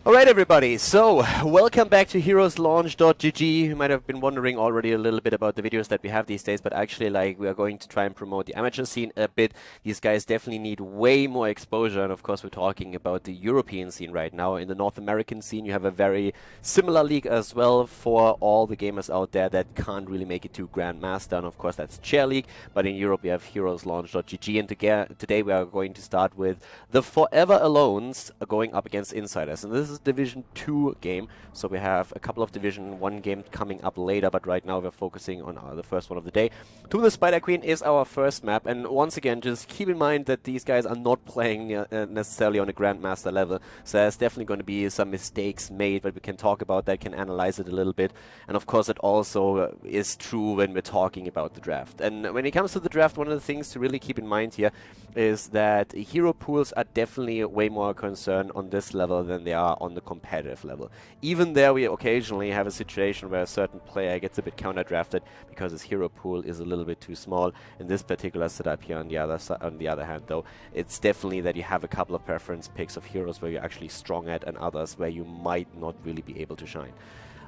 Alright everybody, so welcome back to heroeslaunch.gg. You might have been wondering already a little bit about the videos that we have these days, but actually we are going to try and promote the amateur scene a bit. These guys definitely need way more exposure, and of course we're talking about the European scene right now. In the North American scene you have a very similar league as well for all the gamers out there that can't really make it to Grandmaster, and of course that's Chair League, but in Europe we have heroeslaunch.gg, and today we are going to start with the Forever Alones going up against iNsiders, and this is Division 2 game, so we have a couple of Division 1 games coming up later, but right now we're focusing on the first one of the day. Tomb of the Spider Queen is our first map, and once again just keep in mind that these guys are not playing necessarily on a Grandmaster level, so there's definitely going to be some mistakes made, but we can talk about that, can analyze it a little bit, and of course it also is true when we're talking about the draft. And when it comes to the draft, one of the things to really keep in mind here is that hero pools are definitely way more concerned on this level than they are on the competitive level. Even there we occasionally have a situation where a certain player gets a bit counter-drafted because his hero pool is a little bit too small. In this particular setup here on the other hand though, it's definitely that you have a couple of preference picks of heroes where you're actually strong at and others where you might not really be able to shine.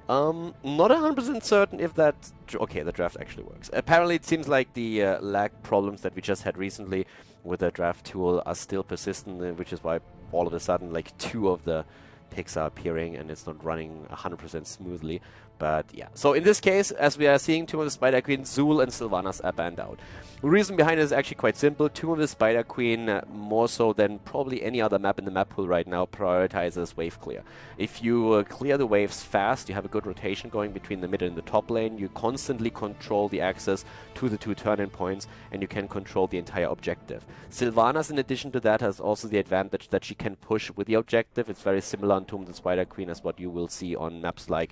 Not 100% certain if that... Okay, the draft actually works. Apparently it seems like the lag problems that we just had recently with the draft tool are still persistent, which is why all of a sudden like 2 of the picks are appearing and it's not running 100% smoothly. But yeah, so in this case, as we are seeing, Tomb of the Spider Queen, Zul and Sylvanas are banned out. The reason behind it is actually quite simple. Tomb of the Spider Queen, more so than probably any other map in the map pool right now, prioritizes wave clear. If you clear the waves fast, you have a good rotation going between the mid and the top lane, you constantly control the access to the 2 turn-in points, and you can control the entire objective. Sylvanas, in addition to that, has also the advantage that she can push with the objective. It's very similar on Tomb of the Spider Queen as what you will see on maps like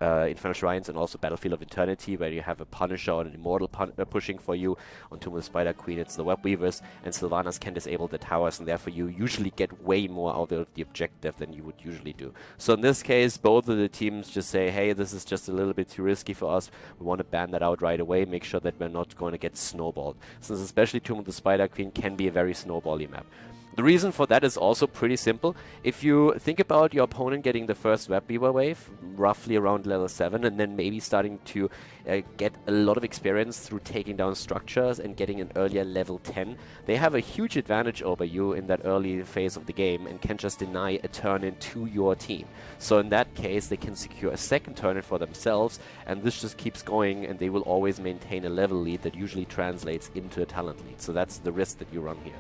Infernal Shrines and also Battlefield of Eternity, where you have a Punisher or an Immortal pushing for you. On Tomb of the Spider Queen it's the Web Weavers, and Sylvanas can disable the towers, and therefore you usually get way more out of the objective than you would usually do. So in this case, both of the teams just say, hey, this is just a little bit too risky for us, we want to ban that out right away, make sure that we're not going to get snowballed, since especially Tomb of the Spider Queen can be a very snowbally map. The reason for that is also pretty simple. If you think about your opponent getting the first Web Weaver wave, roughly around level 7, and then maybe starting to get a lot of experience through taking down structures and getting an earlier level 10, they have a huge advantage over you in that early phase of the game and can just deny a turn-in to your team. So in that case, they can secure a second turn-in for themselves, and this just keeps going, and they will always maintain a level lead that usually translates into a talent lead. So that's the risk that you run here.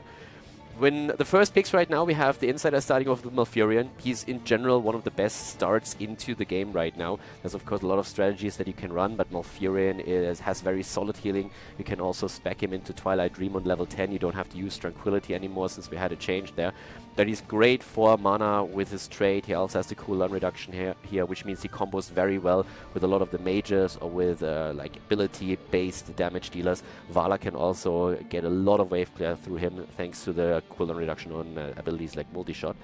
When the first picks right now, we have the iNsiders starting off with Malfurion. He's in general one of the best starts into the game right now. There's of course a lot of strategies that you can run, but Malfurion has very solid healing. You can also spec him into Twilight Dream on level 10. You don't have to use Tranquility anymore since we had a change there. But he's great for mana with his trade. He also has the cooldown reduction here, which means he combos very well with a lot of the mages or with like ability-based damage dealers. Vala can also get a lot of wave clear through him thanks to the cooldown reduction on abilities like multi-shot.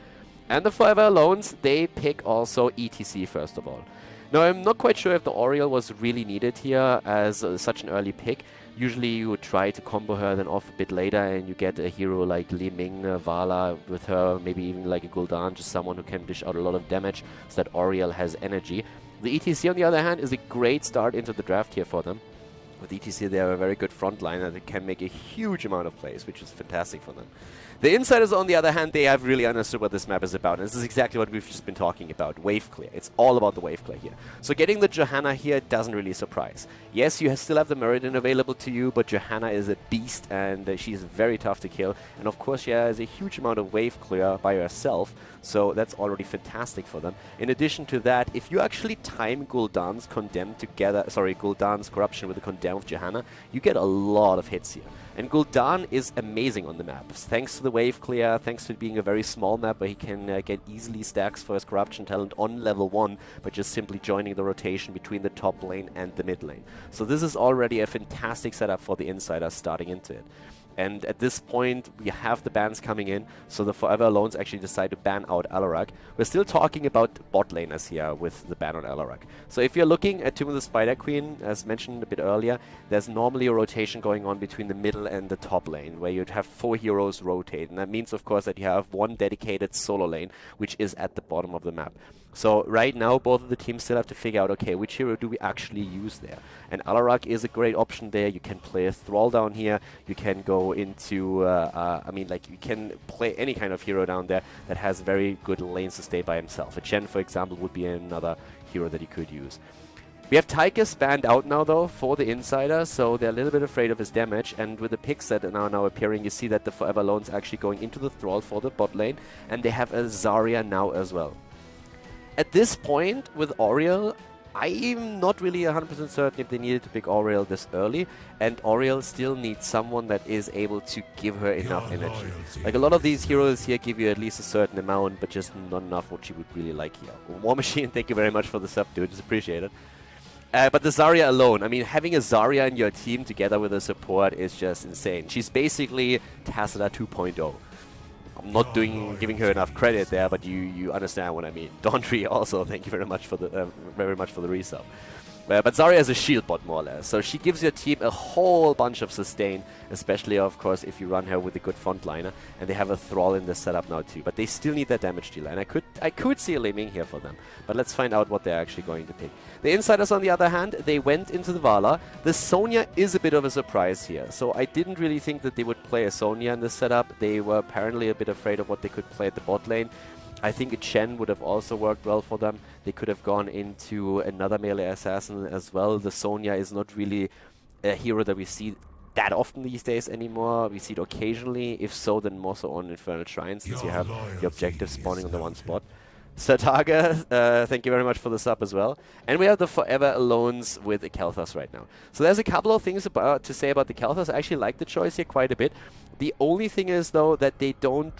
And the Forever Alones, they pick also ETC first of all. Now I'm not quite sure if the Oriel was really needed here as such an early pick. Usually you would try to combo her then off a bit later and you get a hero like Li Ming, Vala with her, maybe even like a Gul'dan, just someone who can dish out a lot of damage so that Oriel has energy. The ETC on the other hand is a great start into the draft here for them. With ETC they have a very good front liner that can make a huge amount of plays, which is fantastic for them. The iNsiders on the other hand, they have really understood what this map is about, and this is exactly what we've just been talking about, wave clear. It's all about the wave clear here. So getting the Johanna here doesn't really surprise. Yes, you still have the Muradin available to you, but Johanna is a beast and she's very tough to kill, and of course she has a huge amount of wave clear by herself, so that's already fantastic for them. In addition to that, if you actually time Gul'dan's Gul'dan's corruption with the Condemn of Johanna, you get a lot of hits here. And Gul'dan is amazing on the map, thanks to the wave clear, thanks to it being a very small map where he can get easily stacks for his corruption talent on level 1 by just simply joining the rotation between the top lane and the mid lane. So this is already a fantastic setup for the iNsiders starting into it. And at this point, we have the bans coming in, so the Forever Alones actually decide to ban out Alarak. We're still talking about bot laners here with the ban on Alarak. So if you're looking at Tomb of the Spider Queen, as mentioned a bit earlier, there's normally a rotation going on between the middle and the top lane, where you'd have 4 heroes rotate. And that means, of course, that you have one dedicated solo lane, which is at the bottom of the map. So right now, both of the teams still have to figure out, okay, which hero do we actually use there? And Alarak is a great option there. You can play a Thrall down here. You can go into, I mean, like, you can play any kind of hero down there that has very good lanes to stay by himself. A Chen, for example, would be another hero that you could use. We have Tychus banned out now, though, for the Insider, so they're a little bit afraid of his damage. And with the picks that are now appearing, you see that the Forever Alone's actually going into the Thrall for the bot lane, and they have a Zarya now as well. At this point, with Oriel, I'm not really 100% certain if they needed to pick Oriel this early, and Oriel still needs someone that is able to give her enough energy. Like, a lot of these heroes here give you at least a certain amount, but just not enough what you would really like here. War Machine, thank you very much for the sub, dude, it's appreciated. But the Zarya alone, I mean, having a Zarya in your team together with a support is just insane. She's basically Tassadar 2.0. I'm not giving her enough credit there, but you understand what I mean. Dawntree also, thank you very much for the resub. But Zarya is a shield bot, more or less. So she gives your team a whole bunch of sustain, especially, of course, if you run her with a good frontliner. And they have a Thrall in this setup now, too. But they still need that damage dealer. And I could see a Liming here for them. But let's find out what they're actually going to pick. The Insiders, on the other hand, they went into the Vala. The Sonya is a bit of a surprise here. So I didn't really think that they would play a Sonya in this setup. They were apparently a bit afraid of what they could play at the bot lane. I think a Chen would have also worked well for them. They could have gone into another melee assassin as well. The Sonya is not really a hero that we see that often these days anymore. We see it occasionally. If so, then more so on Infernal Shrines, since you have the objective spawning on the one spot. Sartaga, thank you very much for the sub as well. And we have the Forever Alones with the Kel'Thas right now. So there's a couple of things to say about the Kel'Thas. I actually like the choice here quite a bit. The only thing is, though, that they don't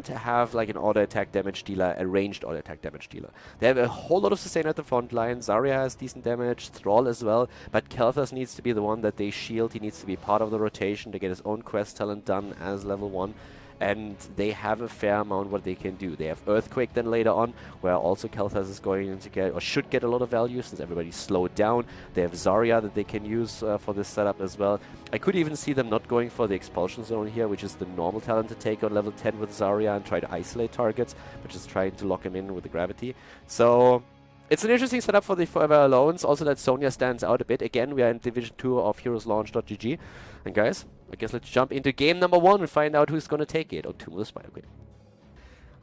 have like an auto attack damage dealer, a ranged auto attack damage dealer. They have a whole lot of sustain at the front line. Zarya has decent damage, Thrall as well, but Kel'Thas needs to be the one that they shield. He needs to be part of the rotation to get his own quest talent done as level 1. And they have a fair amount what they can do. They have Earthquake then later on, where also Kel'Thas is going to get, or should get, a lot of value since everybody's slowed down. They have Zarya that they can use for this setup as well. I could even see them not going for the Expulsion Zone here, which is the normal talent to take on level 10 with Zarya and try to isolate targets, but just trying to lock him in with the gravity. So it's an interesting setup for the Forever Alones. Also, that Sonya stands out a bit. Again, we are in Division 2 of heroeslaunch.gg. And guys, I guess let's jump into game number 1 and find out who's going to take it on Tomb of the Spider Queen.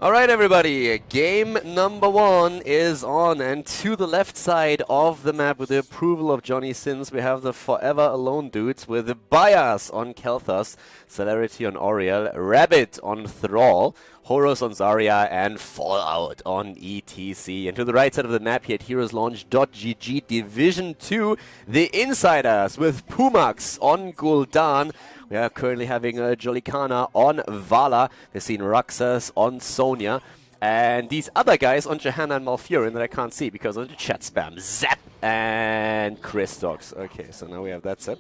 Alright everybody, game number 1 is on, and to the left side of the map, with the approval of Johnny Sins, we have the Forever Alone dudes with Bias on Kel'Thas, Celerity on Oriel, Rabbit on Thrall, Horus on Zarya, and Fallout on ETC. And to the right side of the map here at heroeslaunch.gg, Division 2, the Insiders with Pumax on Gul'dan. We are currently having Jolikana on Vala. We've seen Raxas on Sonya. And these other guys on Johanna and Malfurion that I can't see because of the chat spam. Zap and Christox. Okay, so now we have that set.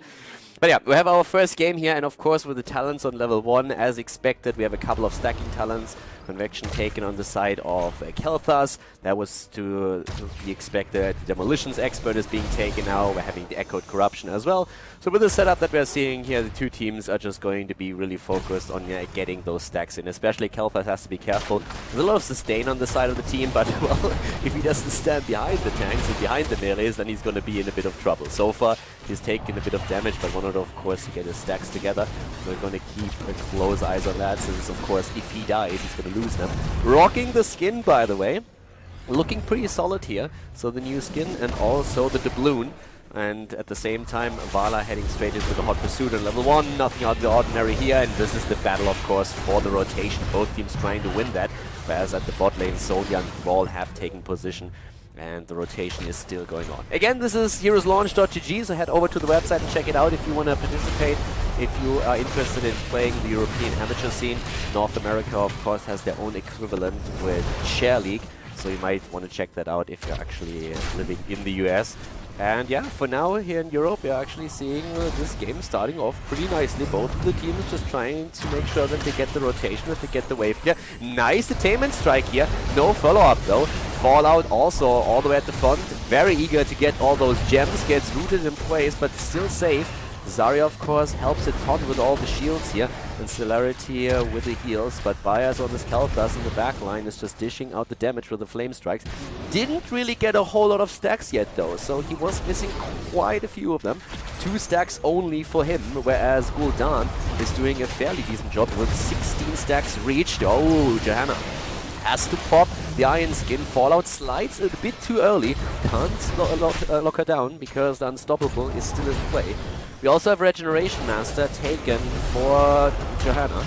But yeah, we have our first game here, and of course with the talents on level 1, as expected, we have a couple of stacking talents. Convection taken on the side of Kel'Thas. That was to be expected. The Demolitions Expert is being taken now. We're having the Echoed Corruption as well. So with the setup that we're seeing here, the two teams are just going to be really focused on getting those stacks in. Especially Kel'Thas has to be careful. There's a lot of sustain on the side of the team, but well, if he doesn't stand behind the tanks and behind the melees, then he's going to be in a bit of trouble. So far, he's taken a bit of damage, but wanted, of course, to get his stacks together. We're going to keep a close eyes on that, since, of course, if he dies, he's going to lose them. Rocking the skin, by the way. Looking pretty solid here. So the new skin and also the doubloon. And at the same time, Vala heading straight into the Hot Pursuit on level 1. Nothing out of the ordinary here. And this is the battle, of course, for the rotation. Both teams trying to win that. Whereas at the bot lane, Sonya and Thrall have taken position. And the rotation is still going on. Again, this is heroeslaunch.gg, so head over to the website and check it out if you want to participate. If you are interested in playing the European amateur scene. North America, of course, has their own equivalent with Share League, so you might want to check that out if you're actually living in the US. And yeah, for now here in Europe, we're actually seeing this game starting off pretty nicely. Both of the teams just trying to make sure that they get the rotation, that they get the wave here. Nice attainment strike here. No follow-up though. Fallout also all the way at the front. Very eager to get all those gems. Gets rooted in place, but still safe. Zarya, of course, helps a ton with all the shields here, and Celerity with the heals, but Bias on this Kalthas in the back line is just dishing out the damage with the flame strikes. Didn't really get a whole lot of stacks yet though, so he was missing quite a few of them. 2 stacks only for him, whereas Gul'dan is doing a fairly decent job with 16 stacks reached. Oh, Johanna has to pop the Iron Skin. Fallout slides a bit too early, can't lock her down because the Unstoppable is still in play. We also have Regeneration Master taken for Johanna.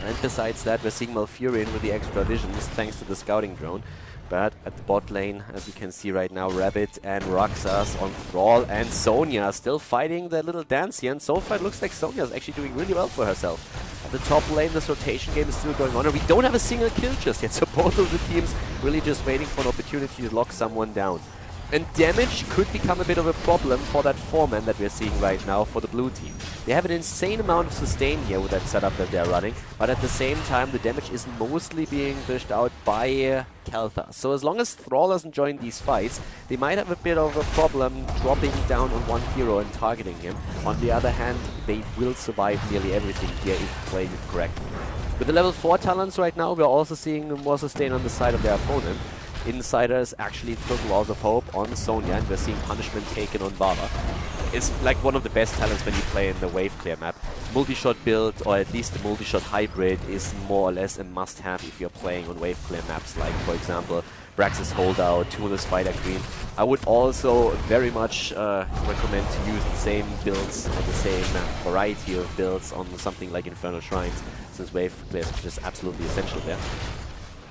And besides that, we're seeing Malfurion with the extra visions thanks to the scouting drone. But at the bot lane, as you can see right now, Rabbit and Roxas on Thrall, and Sonya still fighting their little dance here. And so far it looks like Sonya is actually doing really well for herself. At the top lane, this rotation game is still going on, and we don't have a single kill just yet. So both of the teams really just waiting for an opportunity to lock someone down. And damage could become a bit of a problem for that 4-man that we're seeing right now for the blue team. They have an insane amount of sustain here with that setup that they're running, but at the same time the damage is mostly being dished out by Kalthas. So as long as Thrall doesn't join these fights, they might have a bit of a problem dropping down on one hero and targeting him. On the other hand, they will survive nearly everything here if played it correctly. With the level 4 talents right now, we're also seeing more sustain on the side of their opponent. iNsiders actually took Laws of Hope on Sonya, and we're seeing punishment taken on Baba. It's like one of the best talents when you play in the wave clear map. Multi-shot build, or at least the multi-shot hybrid, is more or less a must-have if you're playing on wave clear maps, like for example Brax's Holdout, Tuna Spider Queen. I would also very much recommend to use the same builds or the same variety of builds on something like Infernal Shrines, since wave clear is just absolutely essential there.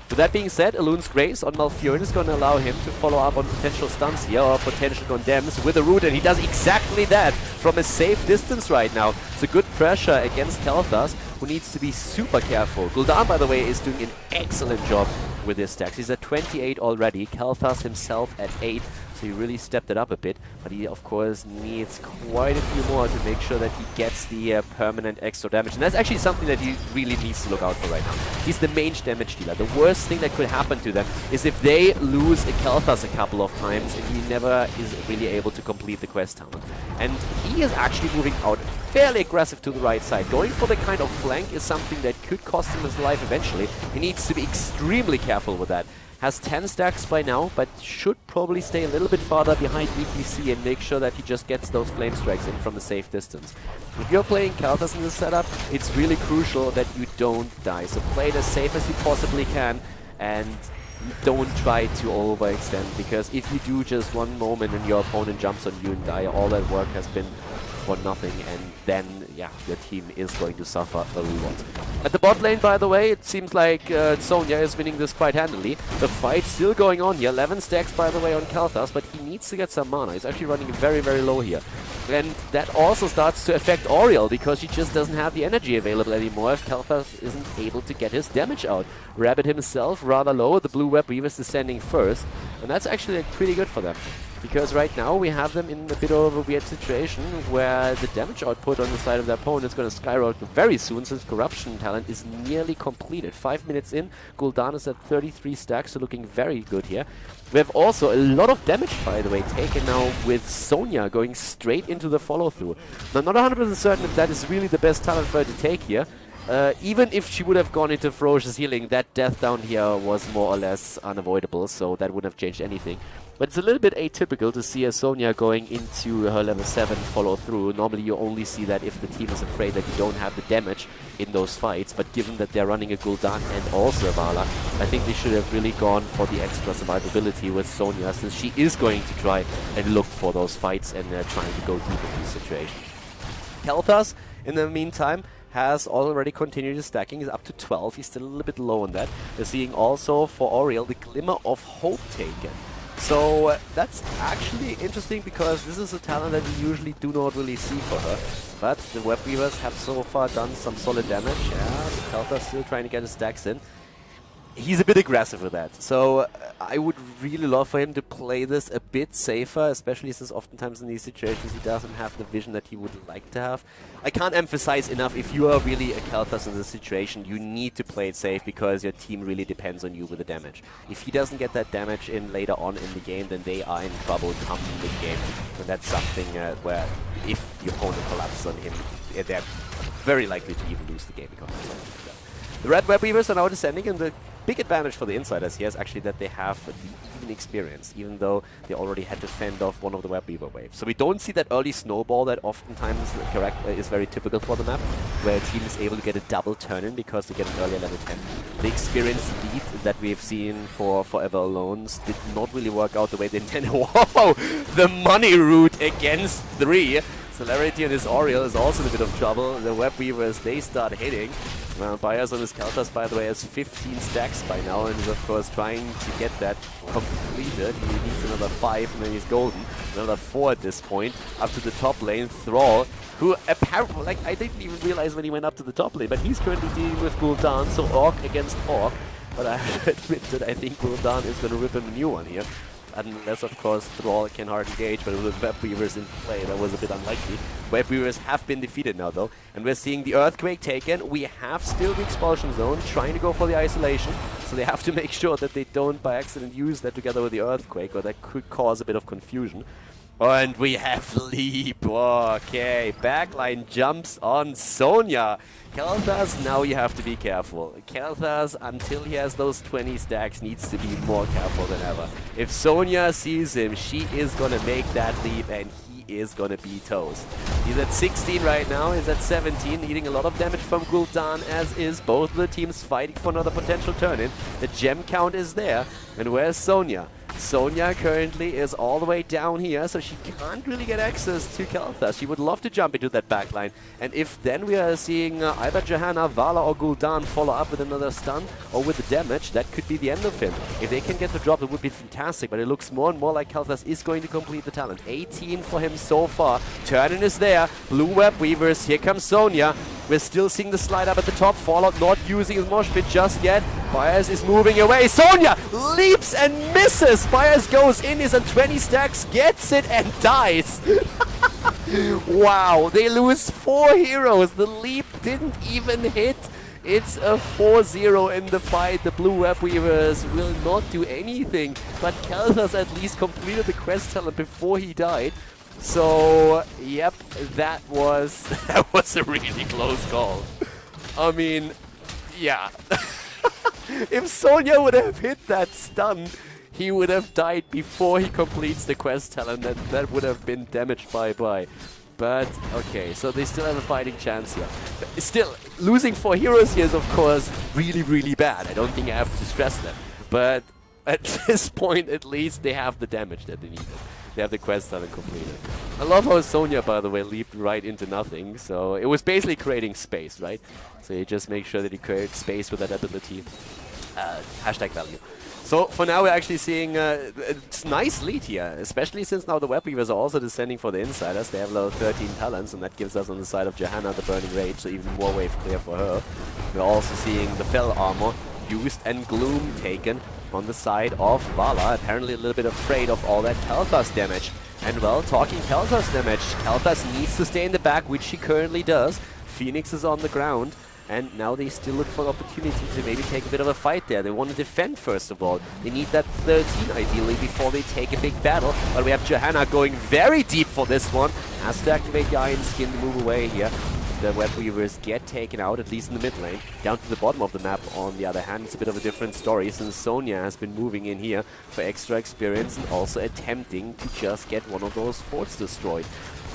With that being said, Elun's Grace on Malfurion is going to allow him to follow up on potential stuns here, or potential condemns with a root, and he does exactly that from a safe distance right now. So good pressure against Kalthas, who needs to be super careful. Gul'dan, by the way, is doing an excellent job with his stacks. He's at 28 already, Kalthas himself at 8, so he really stepped it up a bit, but he of course needs quite a few more to make sure that he gets the permanent extra damage, and that's actually something that he really needs to look out for right now. He's the mage damage dealer. The worst thing that could happen to them is if they lose a Kalthas a couple of times and he never is really able to complete the quest talent. And he is actually moving out fairly aggressive to the right side. Going for the kind of flank is something that could cost him his life eventually. He needs to be extremely careful with that. Has 10 stacks by now, but should probably stay a little bit farther behind ETC and make sure that he just gets those flame strikes in from a safe distance. If you're playing Kalthas in this setup, it's really crucial that you don't die. So play it as safe as you possibly can and don't try to overextend, because if you do just one moment and your opponent jumps on you and die, all that work has been for nothing, and then, yeah, your team is going to suffer a lot. At the bot lane, by the way, it seems like Sonya is winning this quite handily. The fight's still going on here. 11 stacks, by the way, on Kalthas, but he needs to get some mana. He's actually running very, very low here. And that also starts to affect Oriel, because she just doesn't have the energy available anymore if Kalthas isn't able to get his damage out. Rabbit himself, rather low. The blue web weaver is descending first, and that's actually like, pretty good for them. Because right now we have them in a bit of a weird situation where the damage output on the side of their opponent is going to skyrocket very soon, since Corruption talent is nearly completed. 5 minutes in, Gul'dan is at 33 stacks, so looking very good here. We have also a lot of damage, by the way, taken now with Sonya going straight into the follow-through. Now, not 100% certain if that is really the best talent for her to take here. Even if she would have gone into Ferocious Healing, that death down here was more or less unavoidable, so that wouldn't have changed anything. But it's a little bit atypical to see a Sonya going into her level 7 follow-through. Normally you only see that if the team is afraid that you don't have the damage in those fights, but given that they're running a Gul'dan and also a Vala, I think they should have really gone for the extra survivability with Sonya, since she is going to try and look for those fights and trying to go deep in these situations. Kalthas, in the meantime, has already continued his stacking. He's up to 12. He's still a little bit low on that. We're seeing also for Oriel the Glimmer of Hope taken. So that's actually interesting, because this is a talent that we usually do not really see for her. But the Web Weavers have so far done some solid damage. Yeah, Kalthas still trying to get his stacks in. he's a bit aggressive with that. So I would really love for him to play this a bit safer, especially since oftentimes in these situations he doesn't have the vision that he would like to have. I can't emphasize enough, if you are really a Kalthas in this situation, you need to play it safe because your team really depends on you with the damage. If he doesn't get that damage in later on in the game, then they are in trouble come mid-game. And that's something where if the opponent collapses on him, they're very likely to even lose the game because of something like that. The Red Web Weavers are now descending, and the big advantage for the Insiders here is actually that they have the even experience, even though they already had to fend off one of the Web Weaver waves. So we don't see that early snowball that oftentimes is very typical for the map, where a team is able to get a double turn-in because they get an earlier level 10. The experience lead that we've seen for Forever Alones did not really work out the way they intended. Whoa! The money route against 3! Celerity and his Oriole is also in a bit of trouble. The Web Weavers, they start hitting. Well, Bias on his Kalthas, by the way, has 15 stacks by now and is, of course, trying to get that completed. He needs another 5 and then he's golden. Another 4 at this point. Up to the top lane, Thrall, who apparently, like, I didn't even realize when he went up to the top lane, but he's currently dealing with Gul'dan, so Orc against Orc. But I have to admit that I think Gul'dan is going to rip him a new one here. Unless, of course, Thrall can hard engage, but with Web Weavers in play, that was a bit unlikely. Web Weavers have been defeated now, though, and we're seeing the Earthquake taken. We have still the Expulsion Zone, trying to go for the Isolation, so they have to make sure that they don't, by accident, use that together with the Earthquake, or that could cause a bit of confusion. And we have Leap. Okay, backline jumps on Sonya. Kalthas, now you have to be careful. Kalthas, until he has those 20 stacks, needs to be more careful than ever. If Sonya sees him, she is going to make that leap, and he is going to be toast. He's at 16 right now, he's at 17, needing a lot of damage from Gul'dan, as is both the teams fighting for another potential turn-in. The gem count is there, and where's Sonya? Sonya currently is all the way down here, so she can't really get access to Kalthas. She would love to jump into that backline. And if then we are seeing either Johanna, Vala or Gul'dan follow up with another stun or with the damage, that could be the end of him. If they can get the drop, it would be fantastic, but it looks more and more like Kalthas is going to complete the talent. 18 for him so far. Turn-in is there. Blue Web Weavers. Here comes Sonya. We're still seeing the slide up at the top. Fallout not using his mosh pit just yet. Bias is moving away. Sonya leaps and misses. Bias goes in, is on 20 stacks, gets it and dies. Wow, they lose 4 heroes. The leap didn't even hit. It's a 4-0 in the fight. The Blue Web Weavers will not do anything, but Kalthas at least completed the quest talent before he died. So, yep, that was a really close call. I mean, yeah. If Sonya would have hit that stun, he would have died before he completes the quest talent, and that would have been damage bye-bye. But, okay, so they still have a fighting chance here. Still, losing 4 heroes here is, of course, really, really bad. I don't think I have to stress that. But at this point, at least, they have the damage that they needed. They have the quest talent completed. I love how Sonya, by the way, leaped right into nothing. So it was basically creating space, right? So you just make sure that you create space with that ability. Hashtag value. So for now, we're actually seeing a nice lead here, especially since now the Web Weavers are also descending for the Insiders. They have level 13 talents, and that gives us on the side of Johanna the Burning Rage, so even more wave clear for her. We're also seeing the Fell Armor used and Gloom taken on the side of Vala, apparently a little bit afraid of all that Kalthas damage. And well, talking Kalthas damage, Kalthas needs to stay in the back, which she currently does. Phoenix is on the ground, and now they still look for an opportunity to maybe take a bit of a fight there. They want to defend first of all. They need that 13 ideally before they take a big battle. But we have Johanna going very deep for this one. Has to activate the Iron Skin to move away here. The Web Weavers get taken out, at least in the mid lane. Down to the bottom of the map, on the other hand, it's a bit of a different story, since Sonya has been moving in here for extra experience and also attempting to just get one of those forts destroyed.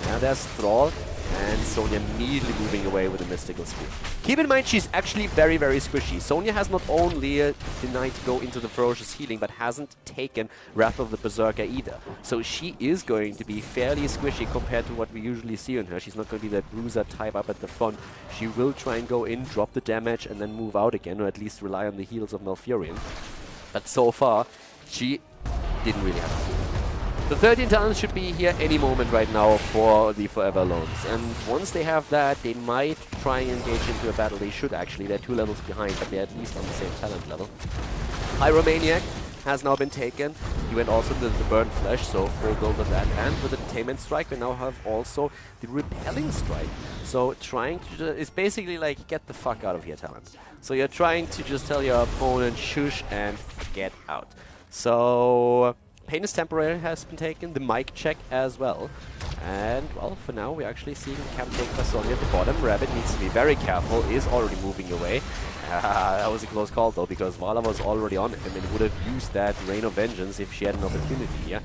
Now there's Thrall, and Sonya immediately moving away with a Mystical Spear. Keep in mind, she's actually very, very squishy. Sonya has not only denied to go into the Ferocious Healing, but hasn't taken Wrath of the Berserker either. So she is going to be fairly squishy compared to what we usually see on her. She's not going to be that bruiser type up at the front. She will try and go in, drop the damage, and then move out again, or at least rely on the heals of Malfurion. But so far, she didn't really have to. The 13 talents should be here any moment right now for the Forever Loans. And once they have that, they might try and engage into a battle. They should actually. They're 2 levels behind, but they're at least on the same talent level. Pyromaniac has now been taken. He went also into the Burnt Flesh, so full build of that. And with the Tainment Strike, we now have also the Repelling Strike. So trying to it's basically like, get the fuck out of here, talent. So you're trying to just tell your opponent, shush and get out. So Pain is Temporary has been taken, the mic check as well. And, well, for now, we're actually seeing the camp take by Sonya at the bottom. Rabbit needs to be very careful, is already moving away. That was a close call, though, because Vala was already on him and would have used that Rain of Vengeance if she had an opportunity here.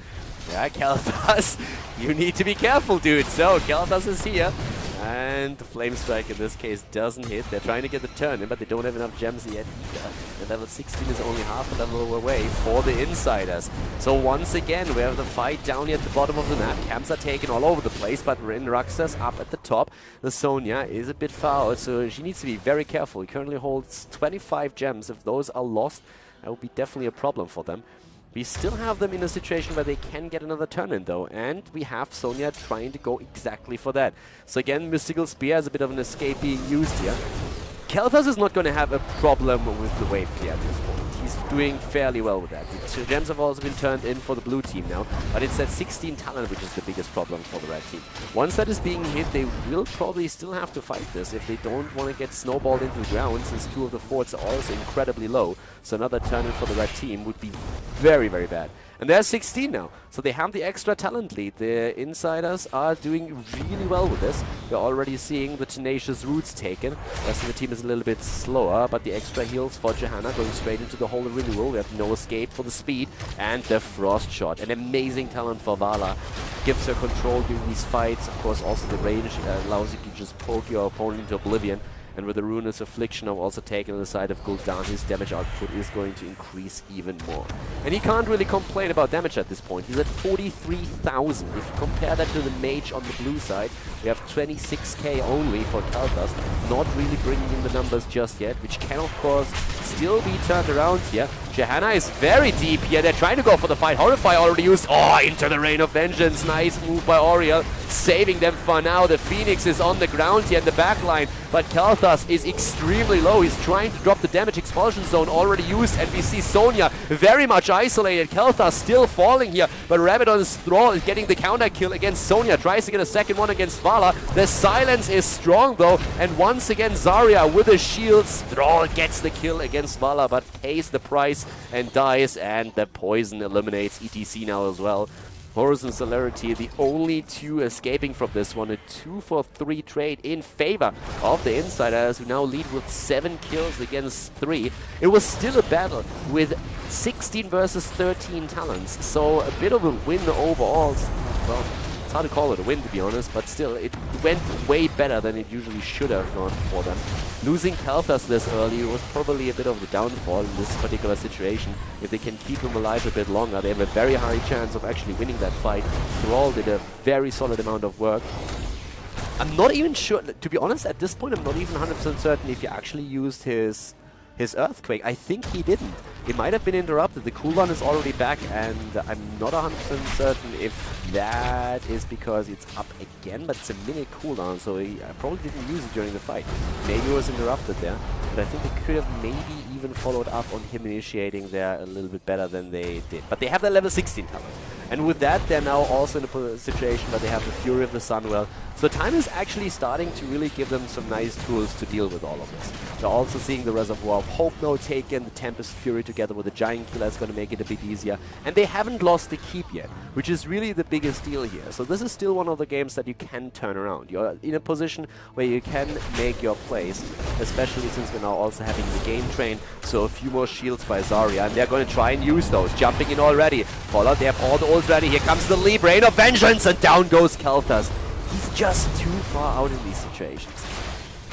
Yeah, Kalthas, you need to be careful, dude. So, Kalthas is here. And the Flame Strike in this case doesn't hit. They're trying to get the turn in, but they don't have enough gems yet either. And level 16 is only half a level away for the iNsiders. So once again, we have the fight down here at the bottom of the map. Camps are taken all over the place, but Rin Raxas up at the top. The Sonya is a bit far out, so she needs to be very careful. He currently holds 25 gems. If those are lost, that would be definitely a problem for them. We still have them in a situation where they can get another turn in, though, and we have Sonya trying to go exactly for that. So again, Mystical Spear is a bit of an escape being used here. Kalthas is not going to have a problem with the wave here at this point. He's doing fairly well with that. The gems have also been turned in for the blue team now, but it's that 16 talent which is the biggest problem for the red team. Once that is being hit, they will probably still have to fight this if they don't want to get snowballed into the ground, since 2 of the forts are also incredibly low. So another turn in for the red team would be very, very bad. And they're 16 now, so they have the extra talent lead. The iNsiders are doing really well with this. We're already seeing the Tenacious Roots taken. The rest of the team is a little bit slower, but the extra heals for Johanna going straight into the Holy Renewal. We have no escape for the speed, and the Frost Shot. An amazing talent for Vala. Gives her control during these fights. Of course, also the range allows you to just poke your opponent into oblivion. And with the Ruinous Affliction I've also taken on the side of Gul'dan, his damage output is going to increase even more. And he can't really complain about damage at this point. He's at 43,000. If you compare that to the mage on the blue side, we have 26k only for Kalthas. Not really bringing in the numbers just yet, which can of course still be turned around here. Johanna is very deep here. They're trying to go for the fight. Horrify already used. Oh, into the Rain of Vengeance. Nice move by Oriel, saving them for now. The Phoenix is on the ground here in the back line, but Kalthas is extremely low. He's trying to drop the damage expulsion zone already used, and we see Sonya very much isolated. Kalthas still falling here, but Rabbit on his Thrall is getting the counter kill against Sonya. Tries to get a second one against Vala. The silence is strong though, and once again Zarya with the shields. Thrall gets the kill against Vala, but pays the price and dies, and the poison eliminates ETC now as well. Horus and Celerity, the only 2 escaping from this one. A 2-for-3 trade in favor of the iNsiders, who now lead with 7 kills against 3. It was still a battle with 16 versus 13 talents, so a bit of a win overall. Well, it's hard to call it a win, to be honest, but still, it went way better than it usually should have gone for them. Losing Kalthas this early was probably a bit of the downfall in this particular situation. If they can keep him alive a bit longer, they have a very high chance of actually winning that fight. Thrall did a very solid amount of work. I'm not even sure, to be honest, at this point I'm not even 100% certain if he actually used his Earthquake. I think he didn't. It might have been interrupted. The cooldown is already back, and I'm not 100% certain if that is because it's up again, but it's a minute cooldown, so he probably didn't use it during the fight. Maybe it was interrupted there, but I think they could have maybe even followed up on him initiating there a little bit better than they did. But they have the level 16 talent. And with that, they're now also in a situation where they have the Fury of the Sunwell. So time is actually starting to really give them some nice tools to deal with all of this. They're also seeing the Reservoir of Hope now taken, the Tempest Fury together with the Giant Killer is going to make it a bit easier. And they haven't lost the keep yet, which is really the biggest deal here. So this is still one of the games that you can turn around. You're in a position where you can make your plays, especially since we're now also having the game train. So a few more shields by Zarya, and they're going to try and use those. Jumping in already. Fallout, they have all the ults ready. Here comes the leap, Rain of Vengeance, and down goes Kalthas. He's just too far out in these situations.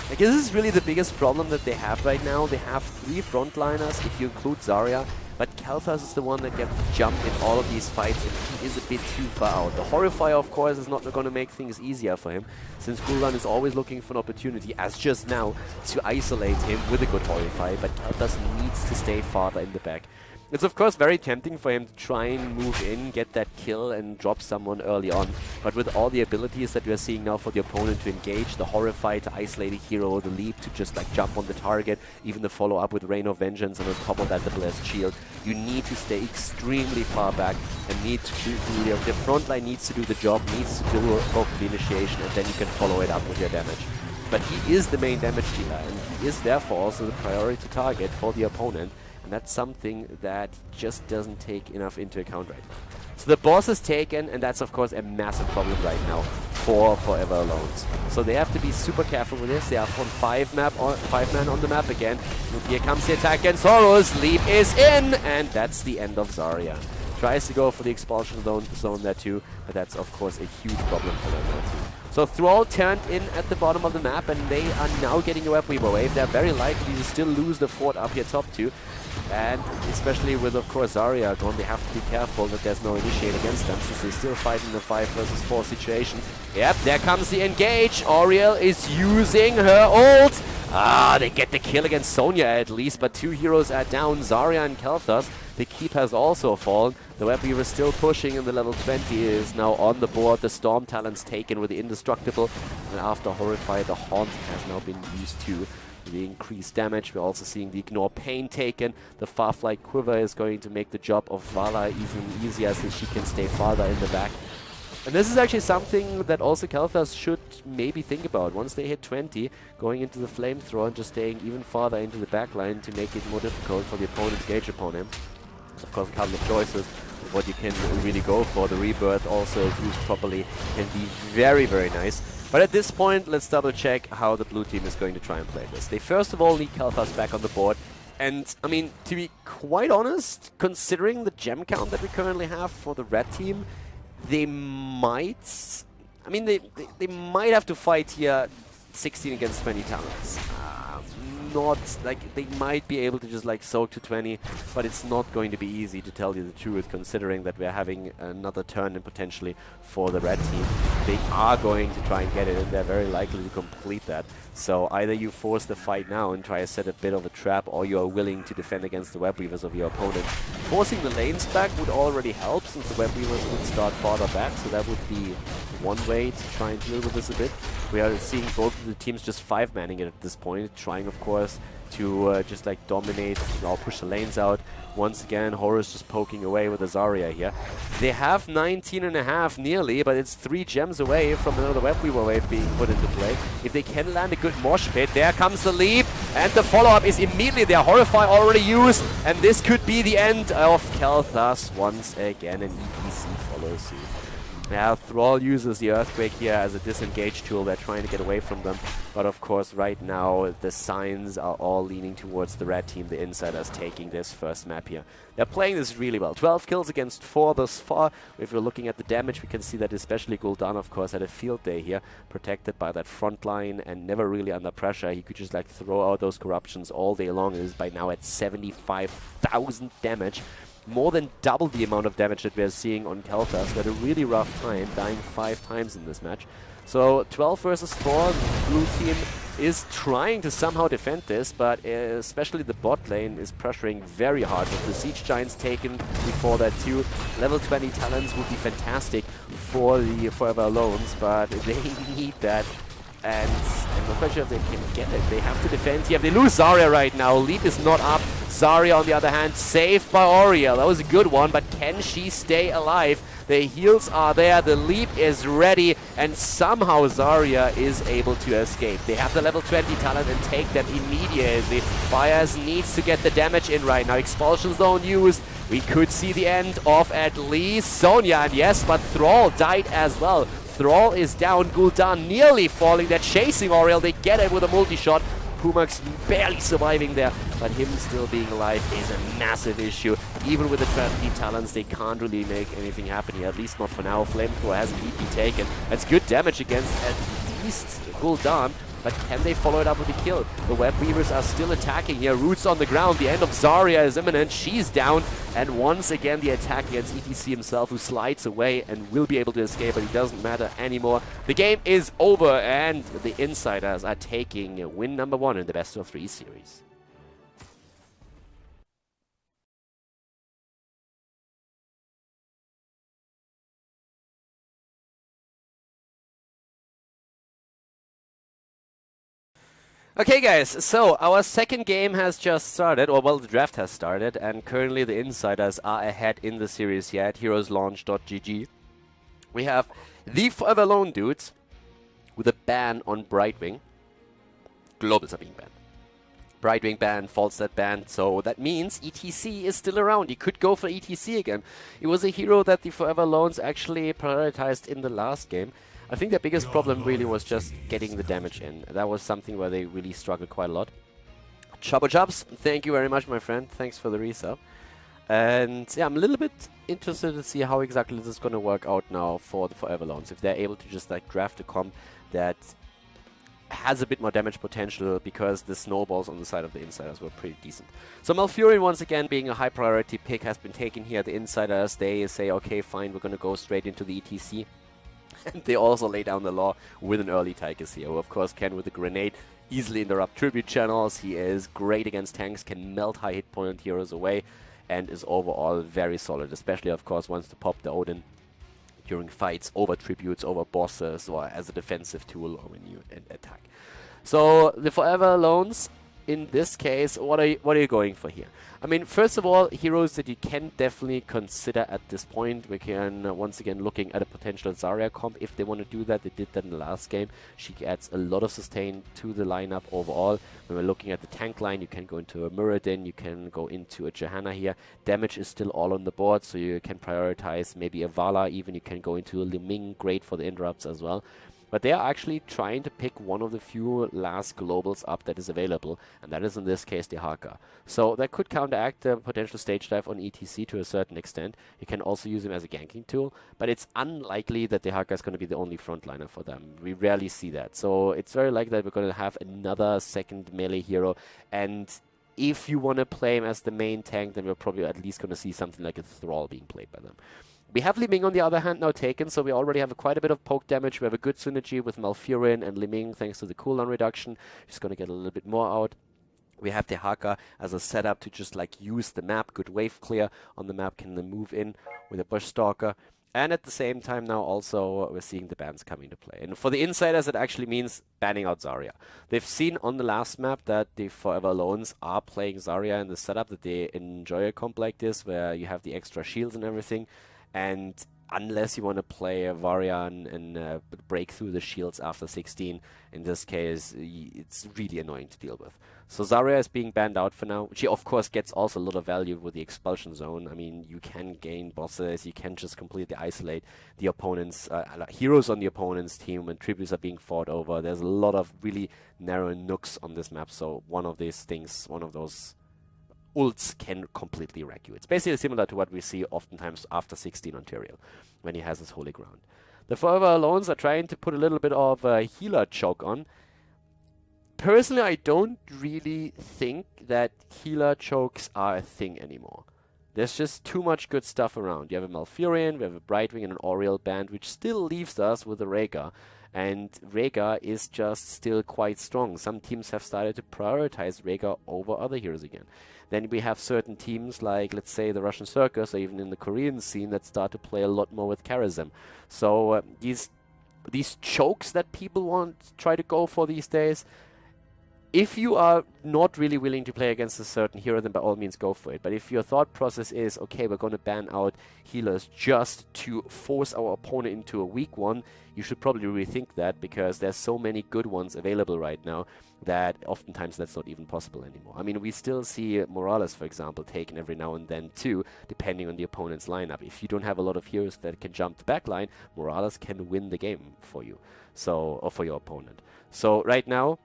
Like, this is really the biggest problem that they have right now. They have 3 frontliners, if you include Zarya, but Kalthas is the one that gets jumped in all of these fights, and he is a bit too far out. The Horrifier, of course, is not going to make things easier for him, since Gul'dan is always looking for an opportunity, as just now, to isolate him with a good Horrifier, but Kalthas needs to stay farther in the back. It's of course very tempting for him to try and move in, get that kill and drop someone early on. But with all the abilities that we are seeing now for the opponent to engage, the Horrify to isolate a hero, the leap to just like jump on the target, even the follow up with Rain of Vengeance, and on top of that the Blessed Shield, you need to stay extremely far back and need to do the front line needs to do the job, needs to do both the initiation, and then you can follow it up with your damage. But he is the main damage dealer, and he is therefore also the priority target for the opponent. And that's something that just doesn't take enough into account right now. So the boss is taken, and that's of course a massive problem right now for Forever Alones. So they have to be super careful with this. They are on 5 man on the map again. And here comes the attack against Horus. Leap is in, and that's the end of Zarya. Tries to go for the expulsion zone there too, but that's of course a huge problem for them now too. So Thrall turned in at the bottom of the map, and they are now getting a Webweaver wave. They're very likely to still lose the fort up here top too. And especially with, of course, Zarya gone, they have to be careful that there's no initiate against them, since they still fight in the 5 versus 4 situation. Yep, there comes the engage. Auriel is using her ult. They get the kill against Sonya at least, but 2 heroes are down, Zarya and Khaldor. The keep has also fallen. The Webweaver is still pushing, and the level 20 is now on the board. The Storm Talent's taken with the Indestructible, and after Horrify, the Haunt has now been used too. The increased damage, we're also seeing the Ignore Pain taken. The Farflight Quiver is going to make the job of Vala even easier, since she can stay farther in the back. And this is actually something that also Khaldor should maybe think about. Once they hit 20, going into the Flamethrower and just staying even farther into the backline to make it more difficult for the opponent to gauge upon him. Of course, a couple of choices of what you can really go for. The Rebirth also used properly can be very, very nice. But at this point, let's double check how the blue team is going to try and play this. They first of all need Khaldor back on the board. And, I mean, to be quite honest, considering the gem count that we currently have for the red team, they might... I mean, they might have to fight here 16 against 20 talents. Not like they might be able to just like soak to 20, but it's not going to be easy, to tell you the truth, considering that we're having another turn and potentially for the red team. They are going to try and get it, and they're very likely to complete that. So either you force the fight now and try to set a bit of a trap, or you are willing to defend against the Webweavers of your opponent. Forcing the lanes back would already help, since the Webweavers would start farther back, so that would be one way to try and deal with this a bit. We are seeing both of the teams just 5-manning it at this point, trying of course to just like dominate, or push the lanes out. Once again, Horus just poking away with the Zarya here. They have 19.5 nearly, but it's 3 gems away from another Webweaver wave being put into play. If they can land a good mosh pit, there comes the leap, and the follow-up is immediately there. Horrify already used, and this could be the end of Khaldor once again, and EPC follows suit. Yeah, Thrall uses the Earthquake here as a disengage tool. They're trying to get away from them. But of course, right now, the signs are all leaning towards the red team, the iNsiders, taking this first map here. They're playing this really well. 12 kills against 4 thus far. If we're looking at the damage, we can see that especially Gul'dan, of course, had a field day here, protected by that front line and never really under pressure. He could just like throw out those corruptions all day long. It is by now at 75,000 damage. More than double the amount of damage that we're seeing on Khaldor. So had a really rough time, dying 5 times in this match. So 12 versus 4, the blue team is trying to somehow defend this, but especially the bot lane is pressuring very hard with the Siege Giants taken before that too. Level 20 talents would be fantastic for the Forever Alones, but they need that. And I'm not quite sure if they can get it. They have to defend here. They lose Zarya right now. Leap is not up. Zarya, on the other hand, saved by Auriel. That was a good one, but can she stay alive? The heals are there. The leap is ready, and somehow Zarya is able to escape. They have the level 20 talent and take that immediately. Fires needs to get the damage in right now. Expulsion zone used. We could see the end of at least Sonya, and yes, but Thrall died as well. Thrall is down, Gul'dan nearly falling. They're chasing Auriel, they get it with a multi-shot. Pumax barely surviving there, but him still being alive is a massive issue. Even with the 20 talents, they can't really make anything happen here, at least not for now. Flamethrower hasn't been taken. That's good damage against at least Gul'dan, but can they follow it up with a kill? The Webweavers are still attacking here. Roots on the ground. The end of Zarya is imminent. She's down. And once again, the attack against ETC himself, who slides away and will be able to escape, but it doesn't matter anymore. The game is over, and the iNsiders are taking win number 1 in the best of 3 series. Okay, guys, so our second game has just started, or well, the draft has started, and currently the insiders are ahead in the series here at heroeslaunch.gg. We have the Forever Alone dudes with a ban on Brightwing. Globals are being banned. Brightwing banned, Falstad banned, so that means ETC is still around. He could go for ETC again. It was a hero that the Forever Alones actually prioritized in the last game. I think their biggest problem really was just getting the damage in. That was something where they really struggled quite a lot. Chubbo Chubs, thank you very much, my friend. Thanks for the resub. And yeah, I'm a little bit interested to see how exactly this is going to work out now for the Forever Alones. If they're able to just like draft a comp that has a bit more damage potential, because the snowballs on the side of the insiders were pretty decent. So Malfurion, once again, being a high priority pick, has been taken here. The insiders, they say, okay, fine, we're going to go straight into the ETC. And they also lay down the law with an early Tychus here, who of course can, with a grenade, easily interrupt tribute channels. He is great against tanks, can melt high hit point heroes away, and is overall very solid, especially of course wants to pop the Odin during fights, over tributes, over bosses, or as a defensive tool or when you attack. So the Forever Alones, in this case, what are you going for here? I mean, first of all, heroes that you can definitely consider at this point. We can, once again, looking at a potential Zarya comp if they want to do that. They did that in the last game. She adds a lot of sustain to the lineup overall. When we're looking at the tank line, you can go into a Muradin, you can go into a Johanna here. Damage is still all on the board, so you can prioritize maybe a Vala, even you can go into a Liming, great for the interrupts as well. But they are actually trying to pick one of the few last globals up that is available, and that is in this case the Haka. So that could counteract the potential stage dive on ETC to a certain extent. You can also use him as a ganking tool, but it's unlikely that the Haka is going to be the only frontliner for them. We rarely see that. So it's very likely that we're going to have another second melee hero, and if you want to play him as the main tank, then we're probably at least going to see something like a Thrall being played by them. We have Liming on the other hand now taken, so we already have quite a bit of poke damage. We have a good synergy with Malfurion and Liming thanks to the cooldown reduction. She's going to get a little bit more out. We have the Haka as a setup to just like use the map, good wave clear on the map, can then move in with a Bush Stalker. And at the same time now also we're seeing the bans come into play. And for the insiders, it actually means banning out Zarya. They've seen on the last map that the Forever Alones are playing Zarya in the setup, that they enjoy a comp like this where you have the extra shields and everything. And unless you want to play a Varian and break through the shields after 16, in this case, it's really annoying to deal with. So Zarya is being banned out for now. She, of course, gets also a lot of value with the expulsion zone. I mean, you can gain bosses, you can just completely isolate the opponents, heroes on the opponent's team when tributes are being fought over. There's a lot of really narrow nooks on this map, so one of these things, one of those ults can completely wreck you. It's basically similar to what we see oftentimes after 16 on Tyrael, when he has his holy ground. The Forever Alones are trying to put a little bit of a healer choke on. Personally, I don't really think that healer chokes are a thing anymore. There's just too much good stuff around. You have a Malfurion, we have a Brightwing and an Oriel band, which still leaves us with a Rhaegar. And Rhaegar is just still quite strong. Some teams have started to prioritize Rhaegar over other heroes again. Then we have certain teams like, let's say, the Russian Circus, or even in the Korean scene, that start to play a lot more with Charism. So these chokes that people try to go for these days, if you are not really willing to play against a certain hero, then by all means go for it. But if your thought process is, okay, we're going to ban out healers just to force our opponent into a weak one, you should probably rethink that, because there's so many good ones available right now that oftentimes that's not even possible anymore. I mean, we still see Morales, for example, taken every now and then too, depending on the opponent's lineup. If you don't have a lot of heroes that can jump the backline, Morales can win the game for you, or for your opponent. So right now,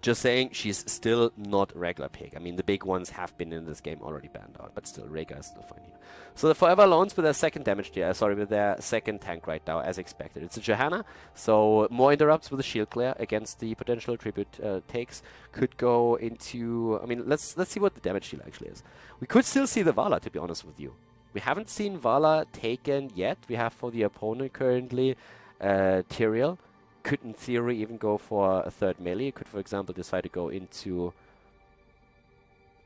just saying, she's still not a regular pick. I mean, the big ones have been in this game already banned out, but still, Rhaegar is still fine here. So the Forever Alones with their second with their second tank right now, as expected. It's a Johanna, so more interrupts with the shield clear against the potential tribute takes. Could go into, I mean, let's see what the damage deal actually is. We could still see the Vala, to be honest with you. We haven't seen Vala taken yet. We have for the opponent currently Tyrael. Could, in theory, even go for a third melee. Could, for example, decide to go into...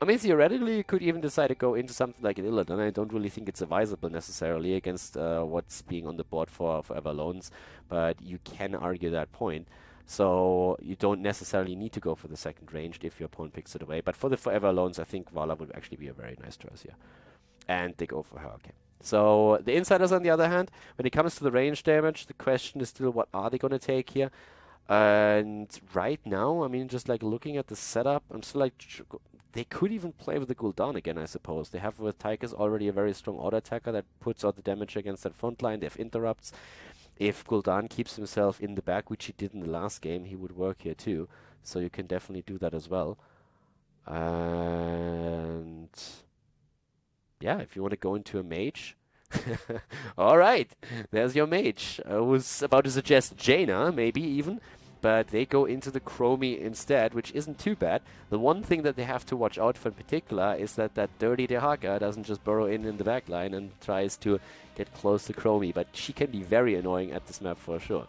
I mean, theoretically, you could even decide to go into something like an Illidan. I don't really think it's advisable necessarily against what's being on the board for Forever Alones, but you can argue that point. So you don't necessarily need to go for the second ranged if your opponent picks it away. But for the Forever Alones, I think Vala would actually be a very nice choice here. And they go for her, okay. So the Insiders, on the other hand, when it comes to the range damage, the question is still what are they going to take here? And right now, I mean, just like looking at the setup, I'm still like, they could even play with the Gul'dan again, I suppose. They have with Tychus already a very strong auto attacker that puts out the damage against that front line. They have interrupts. If Gul'dan keeps himself in the back, which he did in the last game, he would work here too. So you can definitely do that as well. And yeah, if you want to go into a mage. All right, there's your mage. I was about to suggest Jaina, maybe even. But they go into the Chromie instead, which isn't too bad. The one thing that they have to watch out for in particular is that that dirty Dehaka doesn't just burrow in the back line and tries to get close to Chromie. But she can be very annoying at this map for sure.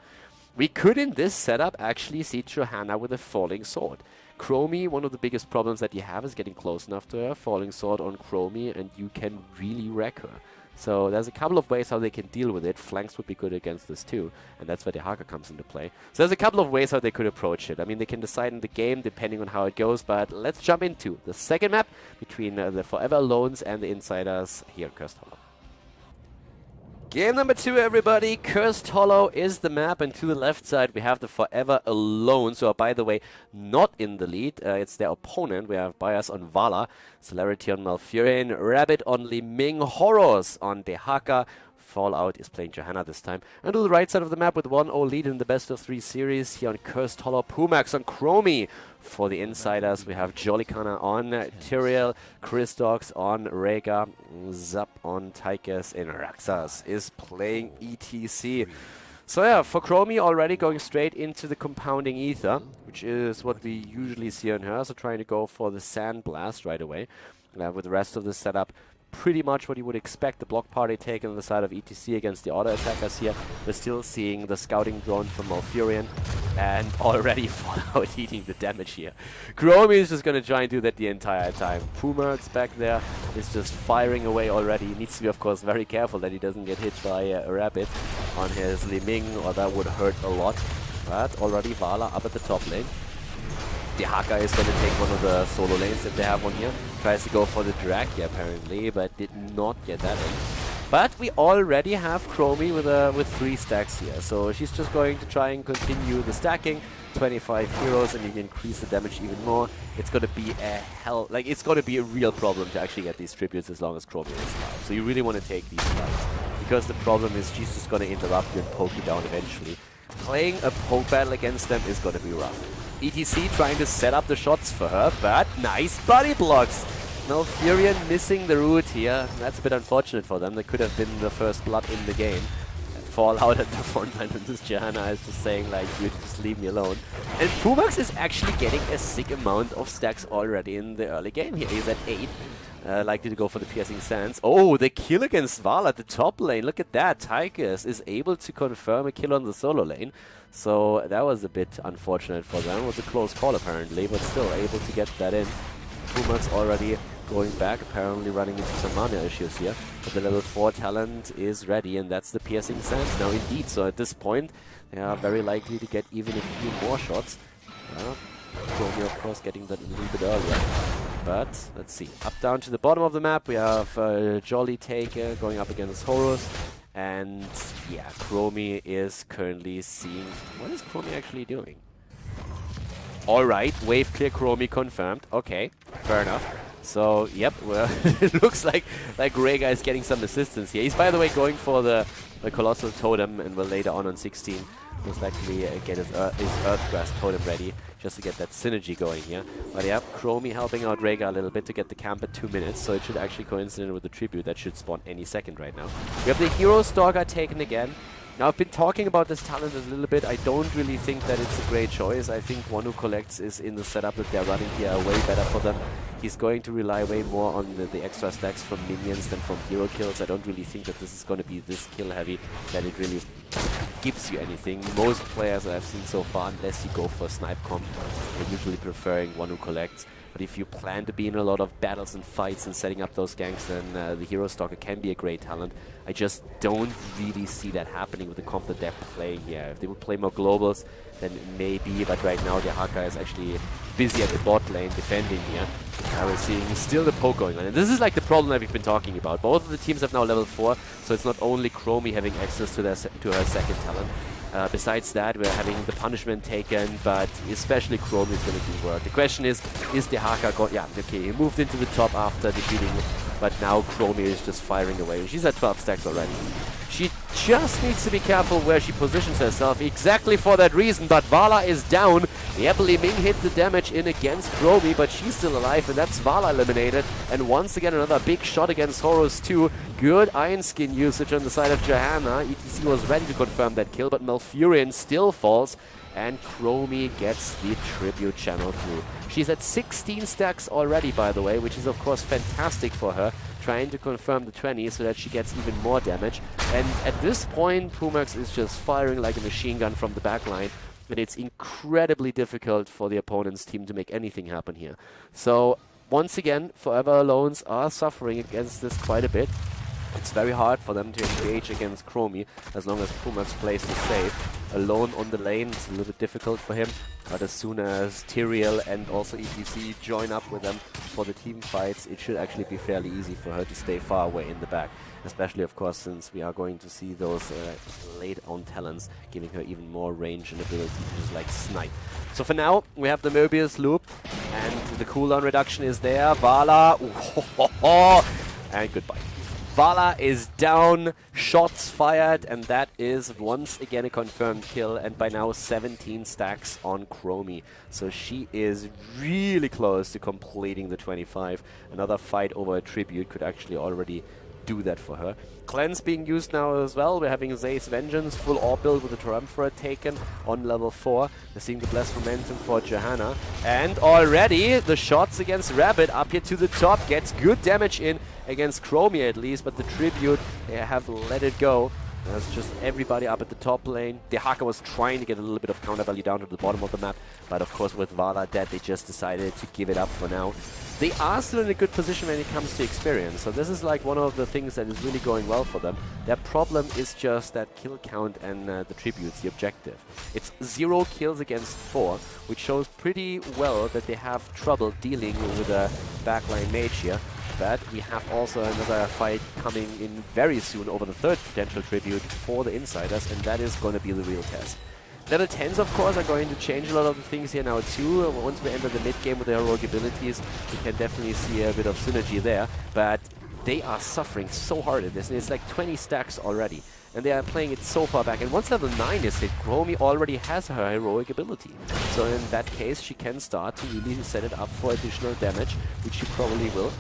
We could, in this setup, actually see Johanna with a falling sword. Chromie, one of the biggest problems that you have is getting close enough to her. Falling sword on Chromie, and you can really wreck her. So there's a couple of ways how they can deal with it. Flanks would be good against this too, and that's where the Dehaka comes into play. So there's a couple of ways how they could approach it. I mean, they can decide in the game depending on how it goes, but let's jump into the second map between the Forever Alones and the Insiders here at Cursed Hollow. Game number 2, everybody. Cursed Hollow is the map, and to the left side we have the Forever Alones, who are, by the way, not in the lead. It's their opponent. We have Bias on Vala, Celerity on Malfurion, Rabbit on Li Ming, Horrors on Dehaka. Fallout is playing Johanna this time. And to the right side of the map with 1-0 lead in the best of 3 series here on Cursed Hollow, Pumax on Chromie. For the Insiders, we have Jolikana on Tyrael, Christox on Rhaegar, Zap on Tychus, and Raxas is playing ETC. So yeah, for Chromie already going straight into the Compounding Ether, which is what we usually see on her, so trying to go for the Sand Blast right away. With the rest of the setup, pretty much what you would expect. The block party taken on the side of ETC against the auto attackers here. We're still seeing the scouting drone from Malfurion, and already Fallout eating the damage here. Chromie is just going to try and do that the entire time. Pumax back there is just firing away already. He needs to be, of course, very careful that he doesn't get hit by a rabbit on his Li Ming, or that would hurt a lot. But already Vala up at the top lane. Dehaka is going to take one of the solo lanes that they have on here. Tries to go for the drag here apparently, but did not get that in. But we already have Chromie with 3 stacks here, so she's just going to try and continue the stacking. 25 heroes, and you can increase the damage even more. It's going to be it's going to be a real problem to actually get these tributes as long as Chromie is alive. So you really want to take these fights, because the problem is she's just going to interrupt you and poke you down eventually. Playing a poke battle against them is going to be rough. ETC trying to set up the shots for her, but nice body blocks. Malfurion missing the root here. That's a bit unfortunate for them. They could have been the first blood in the game. Fallout at the front line, and this Johanna is just saying, like, you just leave me alone. And Pumax is actually getting a sick amount of stacks already in the early game here. He's at 8. Likely to go for the piercing sands. Oh, the kill against Vala at the top lane. Look at that. Tychus is able to confirm a kill on the solo lane. So that was a bit unfortunate for them. It was a close call apparently, but still able to get that in. Pumax already going back, apparently running into some mana issues here. But the level 4 talent is ready, and that's the piercing sands now indeed. So at this point, they are very likely to get even a few more shots. Chromie, of course, getting that a little bit earlier. But let's see. Up down to the bottom of the map, we have Jolly Taker going up against Horus. And yeah, Chromie is currently seeing... What is Chromie actually doing? Alright, wave clear Chromie confirmed. Okay, fair enough. So, yep, well, it looks like Rhaegar is getting some assistance here. He's, by the way, going for the Colossal Totem, and will later on 16 most likely get his Earthgrass Totem ready, just to get that synergy going here. But yeah, Chromie helping out Rhaegar a little bit to get the camp at 2 minutes, so it should actually coincide with the tribute that should spawn any second right now. We have the Hero Stalker taken again. Now, I've been talking about this talent a little bit. I don't really think that it's a great choice. I think one who collects is in the setup that they're running here way better for them. He's going to rely way more on the extra stacks from minions than from hero kills. I don't really think that this is going to be this kill heavy, that it really gives you anything. Most players that I've seen so far, unless you go for snipe comp, are usually preferring one who collects. but if you plan to be in a lot of battles and fights and setting up those ganks, then the Hero Stalker can be a great talent. I just don't really see that happening with the comp that they're playing here. If they would play more globals, then maybe, but right now the Haka is actually busy at the bot lane defending here. We're seeing still the poke going on, and this is like the problem that we've been talking about. Both of the teams have now level 4, so it's not only Chromie having access to her second talent. Besides that, we're having the punishment taken, but especially Chromie is going to do work. The question is the Haka going? Yeah, okay, he moved into the top after defeating, but now Chromie is just firing away. She's at 12 stacks already. She just needs to be careful where she positions herself, exactly for that reason, but Vala is down. Yep, Li Ming hit the damage in against Chromie, but she's still alive, and that's Vala eliminated. And once again, another big shot against Horus too. Good Iron Skin usage on the side of Johanna. ETC was ready to confirm that kill, but Malfurion still falls, and Chromie gets the tribute channel through. She's at 16 stacks already, by the way, which is of course fantastic for her, trying to confirm the 20 so that she gets even more damage. And at this point, Pumax is just firing like a machine gun from the backline, and it's incredibly difficult for the opponent's team to make anything happen here. So once again, Forever Alones are suffering against this quite a bit. It's very hard for them to engage against Chromie as long as Pumax plays the safe. Alone on the lane, it's a little bit difficult for him, but as soon as Tyrael and also ETC join up with them for the team fights, it should actually be fairly easy for her to stay far away in the back. Especially, of course, since we are going to see those late-on talents giving her even more range and ability to just like snipe. So for now, we have the Mobius loop, and the cooldown reduction is there. Vala, and goodbye. Vala is down, shots fired, and that is once again a confirmed kill, and by now 17 stacks on Chromie. So she is really close to completing the 25. Another fight over a tribute could actually already do that for her. Cleanse being used now as well. We're having Zay's Vengeance, full orb build with the Triumvirate taken on level 4. We're seeing the Blessed Momentum for Johanna. And already the shots against Rabbit up here to the top gets good damage in against Chromie at least, but the Tribute, they have let it go. That's just everybody up at the top lane. The Haka was trying to get a little bit of counter value down to the bottom of the map, but of course with Vala dead, they just decided to give it up for now. They are still in a good position when it comes to experience, so this is like one of the things that is really going well for them. Their problem is just that kill count and the tributes, the objective. It's 0 kills against 4, which shows pretty well that they have trouble dealing with a backline mage here. But we have also another fight coming in very soon over the third potential tribute for the iNsiders, and that is going to be the real test. Level 10s, of course, are going to change a lot of the things here now too. Once we enter the mid-game with the heroic abilities, we can definitely see a bit of synergy there. But they are suffering so hard in this, and it's like 20 stacks already. And they are playing it so far back. And once level 9 is hit, Chromie already has her heroic ability. So in that case, she can start to really set it up for additional damage, which she probably will.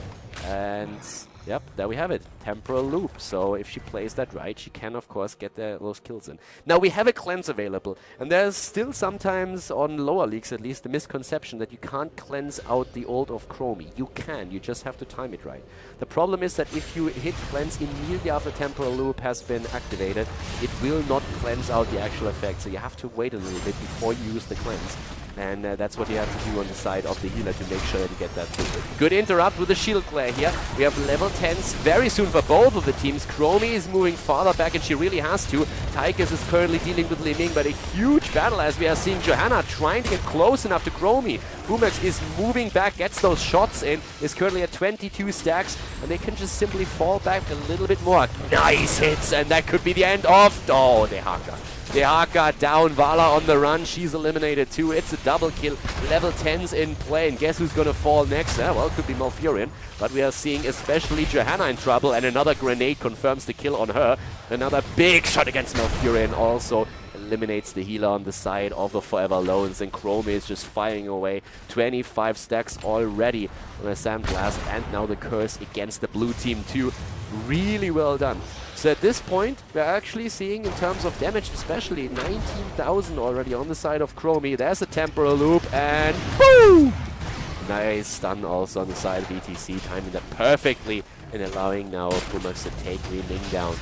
And yep, there we have it. Temporal loop. So if she plays that right, she can of course get those kills in. Now we have a cleanse available, and there's still sometimes on lower leagues at least the misconception that you can't cleanse out the ult of Chromie. You can, you just have to time it right. The problem is that if you hit cleanse immediately after temporal loop has been activated, it will not cleanse out the actual effect. So you have to wait a little bit before you use the cleanse. And that's what you have to do on the side of the healer to make sure that you get that through. Good interrupt with the shield glare here. We have level 10s very soon for both of the teams. Chromie is moving farther back, and she really has to. Tychus is currently dealing with Li Ming, but a huge battle as we are seeing Johanna trying to get close enough to Chromie. Pumax is moving back, gets those shots in, is currently at 22 stacks, and they can just simply fall back a little bit more. Nice hits, and that could be the end of... Oh, the Haka. The Haka down, Vala on the run, she's eliminated too. It's a double kill, level 10s in play, and guess who's gonna fall next? Well, it could be Malfurion, but we are seeing especially Johanna in trouble, and another grenade confirms the kill on her. Another big shot against Malfurion also eliminates the healer on the side of the Forever Alones, and Chromie is just firing away. 25 stacks already on a Sandblast, and now the curse against the blue team too. Really well done. So at this point, we're actually seeing, in terms of damage especially, 19,000 already on the side of Chromie. There's a temporal loop, and boom! Nice stun also on the side of ETC, timing that perfectly and allowing now Pumax to take Li Ming down.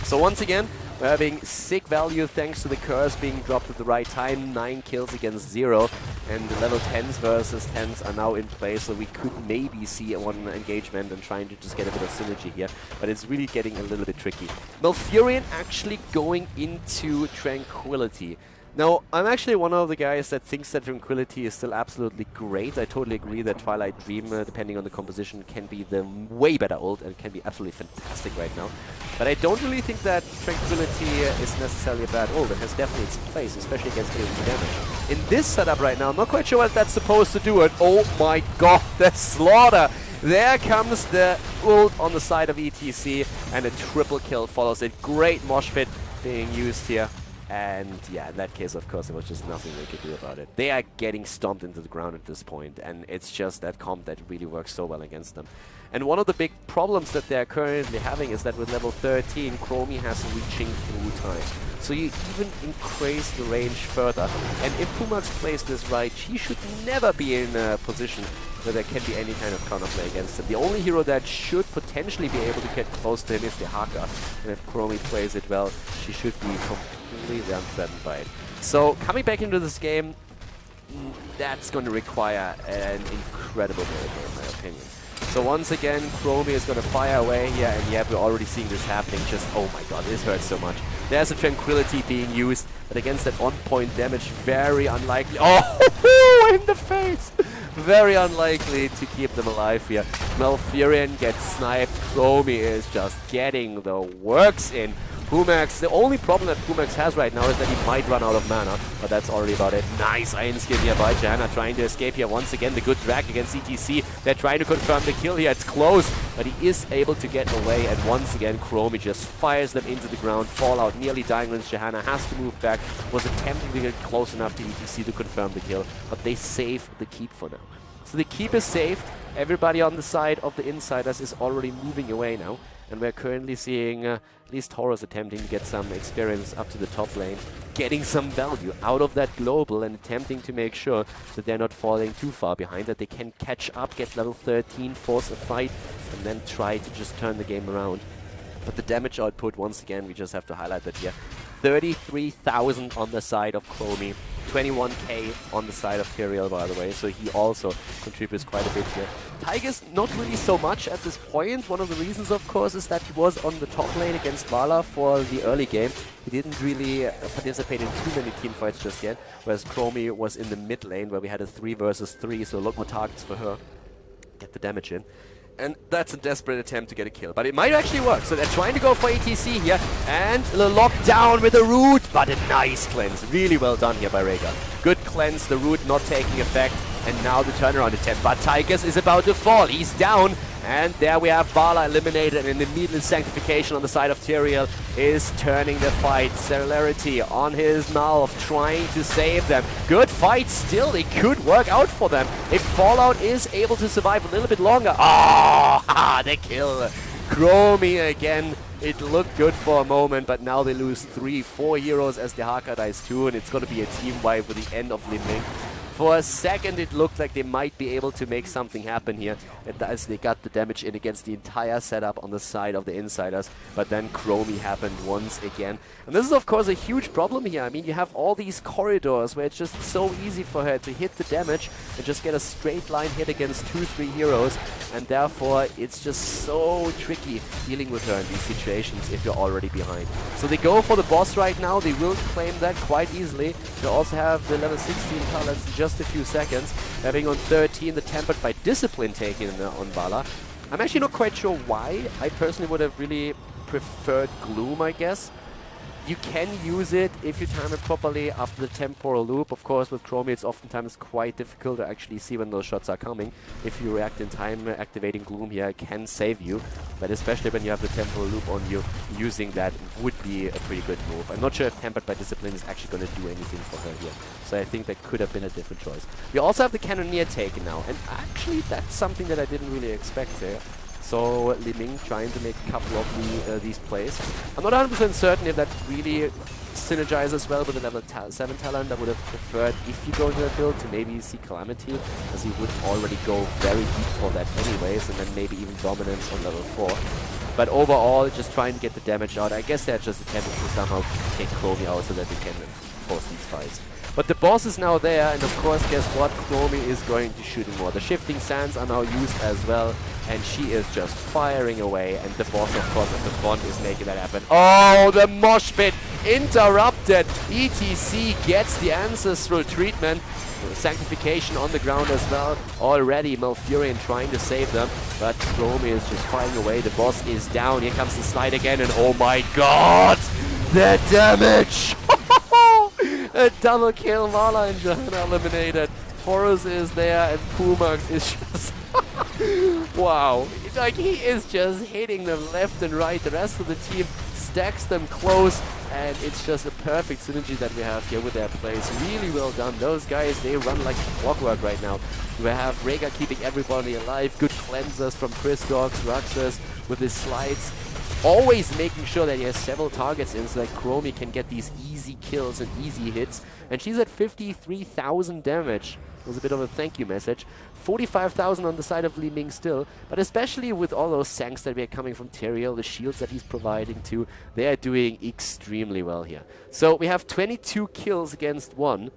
So once again, we're having sick value thanks to the curse being dropped at the right time. 9 kills against 0. and the level 10s versus 10s are now in place, so we could maybe see one engagement and trying to just get a bit of synergy here, but it's really getting a little bit tricky. Malfurion actually going into Tranquility. Now, I'm actually one of the guys that thinks that Tranquility is still absolutely great. I totally agree that Twilight Dream, depending on the composition, can be the way better ult and can be absolutely fantastic right now. But I don't really think that Tranquility is necessarily a bad ult. It has definitely its place, especially against AoE damage. In this setup right now, I'm not quite sure what that's supposed to do. And oh my god, the slaughter! There comes the ult on the side of ETC, and a triple kill follows it. Great mosh pit being used here. And yeah, in that case, of course, there was just nothing they could do about it. They are getting stomped into the ground at this point, and it's just that comp that really works so well against them. And one of the big problems that they're currently having is that with level 13, Chromie has reaching through time. So you even increase the range further. And if Pumax plays this right, he should never be in a position where there can be any kind of counterplay against him. The only hero that should potentially be able to get close to him is the Haka. And if Chromie plays it well, she should be completely unthreatened by it. So coming back into this game, that's going to require an incredible miracle in my opinion. So once again, Chromie is going to fire away here, and yeah, we're already seeing this happening. Just, oh my god, this hurts so much. There's a Tranquility being used, but against that on-point damage, very unlikely. Oh, in the face! Very unlikely to keep them alive here. Malfurion gets sniped. Chromie is just getting the works in. Pumax, the only problem that Pumax has right now is that he might run out of mana, but that's already about it. Nice Iron Skin here by Janna, trying to escape here once again. The good drag against CTC. They're trying to confirm the kill here. It's close, but he is able to get away, and once again, Chromie just fires them into the ground. Fallout nearly dying when Johanna has to move back. Was attempting to get close enough to ETC to confirm the kill, but they save the keep for now. So the keep is saved. Everybody on the side of the iNsiders is already moving away now. And we're currently seeing at least Horus attempting to get some experience up to the top lane, getting some value out of that global and attempting to make sure that they're not falling too far behind, that they can catch up, get level 13, force a fight, and then try to just turn the game around. But the damage output, once again, we just have to highlight that here. 33,000 on the side of Chromie, 21k on the side of Tyrael, by the way, so he also contributes quite a bit here. Tigers, not really so much at this point. One of the reasons, of course, is that he was on the top lane against Vala for the early game. He didn't really participate in too many teamfights just yet, whereas Chromie was in the mid lane where we had a 3 versus 3, so a lot more targets for her. Get the damage in. And that's a desperate attempt to get a kill. But it might actually work. So they're trying to go for ETC here. And the lockdown with the root. But a nice cleanse. Really well done here by Rhaegar. Good cleanse. The root not taking effect. And now the turnaround attempt. But Tychus is about to fall. He's down. And there we have Vala eliminated, and immediate sanctification on the side of Tyrael is turning the fight. Celerity on his mouth, trying to save them. Good fight still, it could work out for them. If Fallout is able to survive a little bit longer. Oh, the kill. Chromie again. It looked good for a moment, but now they lose 3-4 heroes as the Haka dies too, and it's going to be a team wipe with the end of Liming. For a second, it looked like they might be able to make something happen here as they got the damage in against the entire setup on the side of the iNsiders. But then Chromie happened once again. And this is, of course, a huge problem here. I mean, you have all these corridors where it's just so easy for her to hit the damage and just get a straight line hit against 2-3 heroes. And therefore, it's just so tricky dealing with her in these situations if you're already behind. So they go for the boss right now. They will claim that quite easily. They also have the level 16 talents in just a few seconds. Having on 13 the Tempered by Discipline taken on Vala. I'm actually not quite sure why. I personally would have really preferred Gloom, I guess. You can use it if you time it properly after the temporal loop. Of course, with Chromie, it's oftentimes quite difficult to actually see when those shots are coming. If you react in time, activating Gloom here can save you. But especially when you have the temporal loop on you, using that would be a pretty good move. I'm not sure if Tempered by Discipline is actually going to do anything for her here. So I think that could have been a different choice. We also have the Cannoneer taken now. And actually, that's something that I didn't really expect here. So Liming trying to make a couple of these plays. I'm not 100% certain if that really synergizes well with the level 7 talent. I would have preferred, if you go into that build, to maybe see Calamity, as he would already go very deep for that anyways, and then maybe even Dominance on level 4. But overall, just trying to get the damage out. I guess they're just attempting to somehow take Chromie out so that they can force these fights. But the boss is now there, and of course, guess what? Chromie is going to shoot more. The shifting sands are now used as well, and she is just firing away, and the boss, of course, at the front is making that happen. Oh, the mosh pit interrupted. ETC gets the ancestral treatment. Sanctification on the ground as well. Already Malfurion trying to save them, but Chromie is just fighting away. The boss is down. Here comes the slide again, and oh my god! The damage! A double kill, Vala and Johanna eliminated. Horus is there, and Pumax is just... wow. Like, he is just hitting them left and right. The rest of the team stacks them close, and it's just a perfect synergy that we have here with their plays. Really well done. Those guys, they run like clockwork right now. We have Rhaegar keeping everybody alive. Good cleansers from Christox, Raxus with his slides. Always making sure that he has several targets in so that Chromie can get these easy kills and easy hits. And she's at 53,000 damage. It was a bit of a thank you message. 45,000 on the side of Li Ming still, but especially with all those sanks that we are coming from Tyrael, the shields that he's providing too, they are doing extremely well here. So we have 22 kills against 1.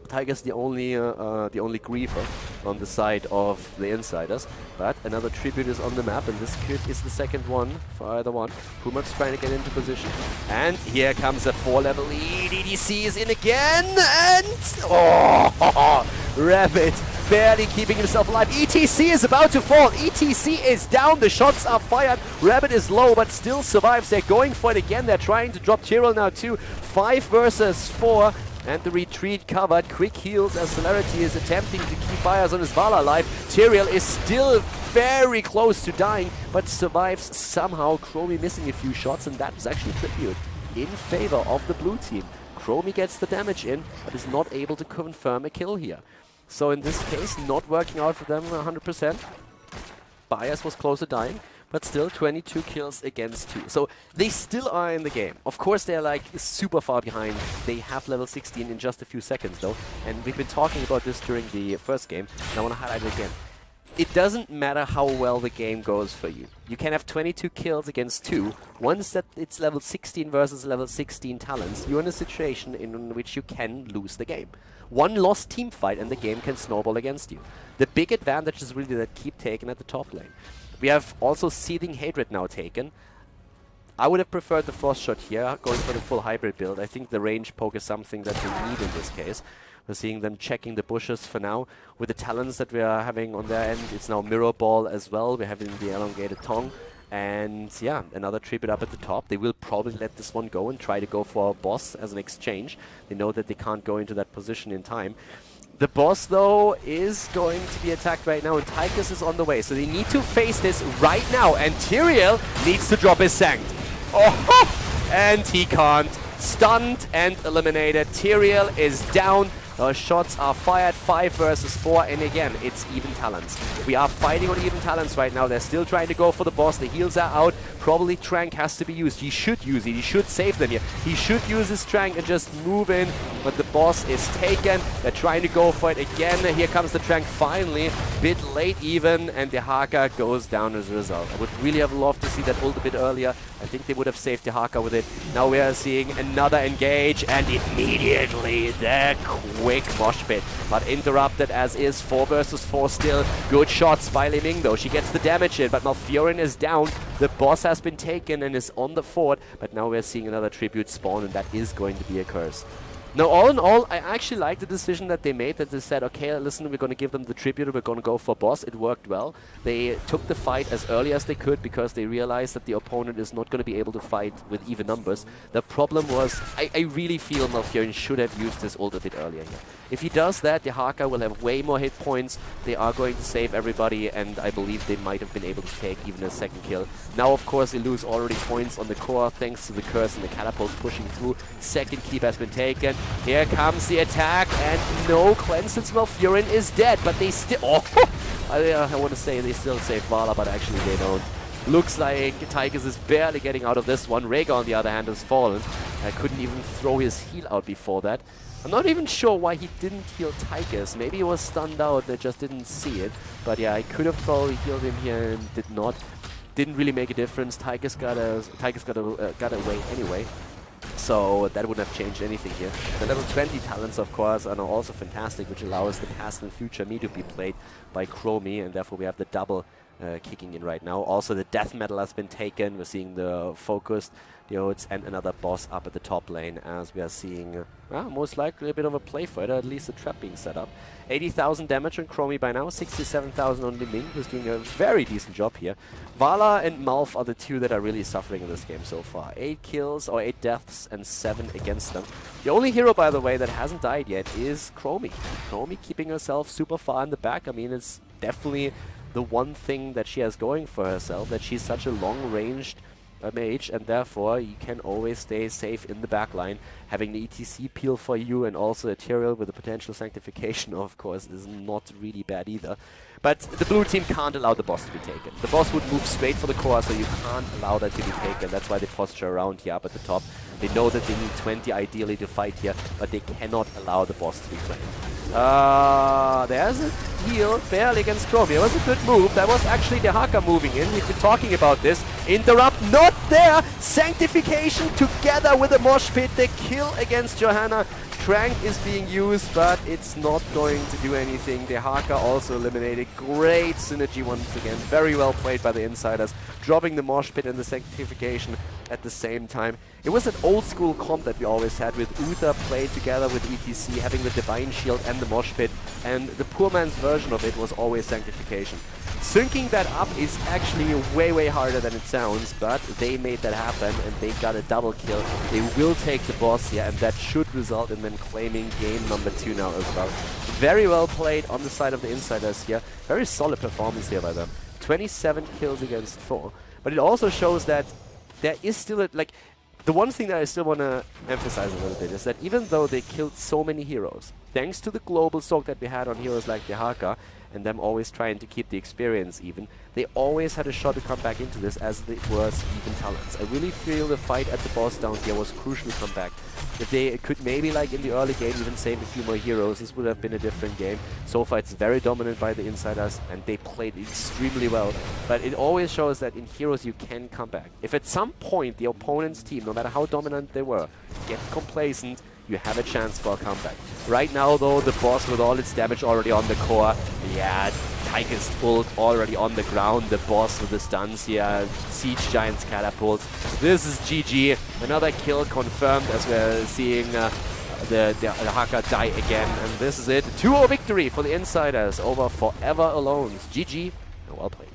Tiger's the only griefer on the side of the iNsiders, but another tribute is on the map, and this kid is the second one for either one. Pumax trying to get into position, and here comes a 4-level lead. EDC is in again, and oh, Rabbit barely keeping himself alive. ETC is about to fall. ETC is down. The shots are fired. Rabbit is low, but still survives. They're going for it again. They're trying to drop Tyrael now too. 5 versus 4. And the retreat covered. Quick heals as Celerity is attempting to keep Bias on his Vala alive. Tyrael is still very close to dying, but survives somehow. Chromie missing a few shots, and that is actually tribute in favor of the blue team. Chromie gets the damage in, but is not able to confirm a kill here. So in this case, not working out for them 100%. Bias was close to dying, but still 22 kills against 2. So they still are in the game. Of course, they're like super far behind. They have level 16 in just a few seconds though. And we've been talking about this during the first game, and I want to highlight it again. It doesn't matter how well the game goes for you. You can have 22 kills against 2. Once that it's level 16 versus level 16 talents, you're in a situation in which you can lose the game. One lost team fight and the game can snowball against you. The big advantage is really that keep taken at the top lane. We have also Seething Hatred now taken. I would have preferred the Frost Shot here, going for the full hybrid build. I think the range poke is something that we need in this case. We're seeing them checking the bushes for now. With the talents that we are having on their end, it's now Mirror Ball as well. We're having the Elongated Tongue. And yeah, another tribute up at the top. They will probably let this one go and try to go for a boss as an exchange. They know that they can't go into that position in time. The boss, though, is going to be attacked right now, and Tychus is on the way. So they need to face this right now, and Tyrael needs to drop his Sanct. Oh, and he can't. Stunned and eliminated. Tyrael is down. Those shots are fired, 5 versus 4, and again, it's even talents. We are fighting on even talents right now. They're still trying to go for the boss. The heals are out. Probably Trank has to be used. He should use it. He should save them here. He should use his Trank and just move in, but the boss is taken. They're trying to go for it again. Here comes the Trank finally. Bit late even, and the Haka goes down as a result. I would really have loved to see that ult a bit earlier. I think they would have saved the Haka with it. Now we are seeing another engage, and immediately the quick mosh pit, but interrupted as is. 4 versus 4 still. Good shots by Li Ming though. She gets the damage in, but Malfurion is down. The boss has been taken and is on the fort, but now we're seeing another tribute spawn, and that is going to be a curse. Now, all in all, I actually like the decision that they made, that they said, okay, listen, we're going to give them the tribute, we're going to go for boss. It worked well. They took the fight as early as they could because they realized that the opponent is not going to be able to fight with even numbers. The problem was, I really feel Malfurion should have used his ult a bit earlier here. If he does that, the Haka will have way more hit points. They are going to save everybody, and I believe they might have been able to take even a second kill. Now, of course, they lose already points on the core thanks to the curse and the catapults pushing through. Second keep has been taken. Here comes the attack, and no cleanse since Malfurion is dead, but they still... Oh! I want to say they still save Vala, but actually they don't. Looks like Tychus is barely getting out of this one. Rhaegar, on the other hand, has fallen. I couldn't even throw his heal out before that. I'm not even sure why he didn't heal Tychus. Maybe he was stunned out, they just didn't see it. But yeah, I could have probably healed him here and did not. Didn't really make a difference. Tychus got away anyway. So that wouldn't have changed anything here. The level 20 talents, of course, are now also fantastic, which allows the past and future me to be played by Chromie, and therefore we have the double kicking in right now. Also, the death metal has been taken. We're seeing the focused Diodes and another boss up at the top lane, as we are seeing most likely a bit of a play for it, or at least a trap being set up. 80,000 damage on Chromie by now, 67,000 on Liming, who's doing a very decent job here. Vala and Malf are the two that are really suffering in this game so far. 8 kills, or 8 deaths, and 7 against them. The only hero, by the way, that hasn't died yet is Chromie. Chromie keeping herself super far in the back. I mean, it's definitely the one thing that she has going for herself, that she's such a long-ranged mage, and therefore you can always stay safe in the back line. Having the ETC peel for you and also Ethereal with the potential sanctification, of course, is not really bad either. But the blue team can't allow the boss to be taken. The boss would move straight for the core, so you can't allow that to be taken. That's why they posture around here up at the top. They know that they need 20 ideally to fight here, but they cannot allow the boss to be claimed. There's a heal barely against Chromie. It was a good move. That was actually the Haka moving in. We've been talking about this. Interrupt not there. Sanctification together with the mosh pit. The kill against Johanna. Trank is being used, but it's not going to do anything. The Haka also eliminated. Great synergy once again. Very well played by the iNsiders. Dropping the mosh pit and the sanctification at the same time. It was an old school comp that we always had with Uther played together with ETC, having the Divine Shield and the mosh pit, and the poor man's version of it was always sanctification. Syncing that up is actually way harder than it sounds, but they made that happen and they got a double kill. They will take the boss here, and that should result in them claiming game number 2 now as well. Very well played on the side of the iNsiders here. Very solid performance here by them. 27 kills against 4. But it also shows that there is still the one thing that I still want to emphasize a little bit is that even though they killed so many heroes, thanks to the global soak that we had on heroes like the Haka, and them always trying to keep the experience even, they always had a shot to come back into this as it was even talents. I really feel the fight at the boss down here was crucial to come back. If they could maybe, like in the early game, even save a few more heroes, this would have been a different game. So far it's very dominant by the iNsiders, and they played extremely well. But it always shows that in heroes you can come back. If at some point the opponent's team, no matter how dominant they were, gets complacent, you have a chance for a comeback. Right now, though, the boss with all its damage already on the core, yeah, Tychus ult already on the ground, the boss with the stuns here, Siege Giant's catapult. This is GG. Another kill confirmed as we're seeing the Haka die again, and this is it. 2-0 victory for the iNsiders over Forever Alone. GG, and well played.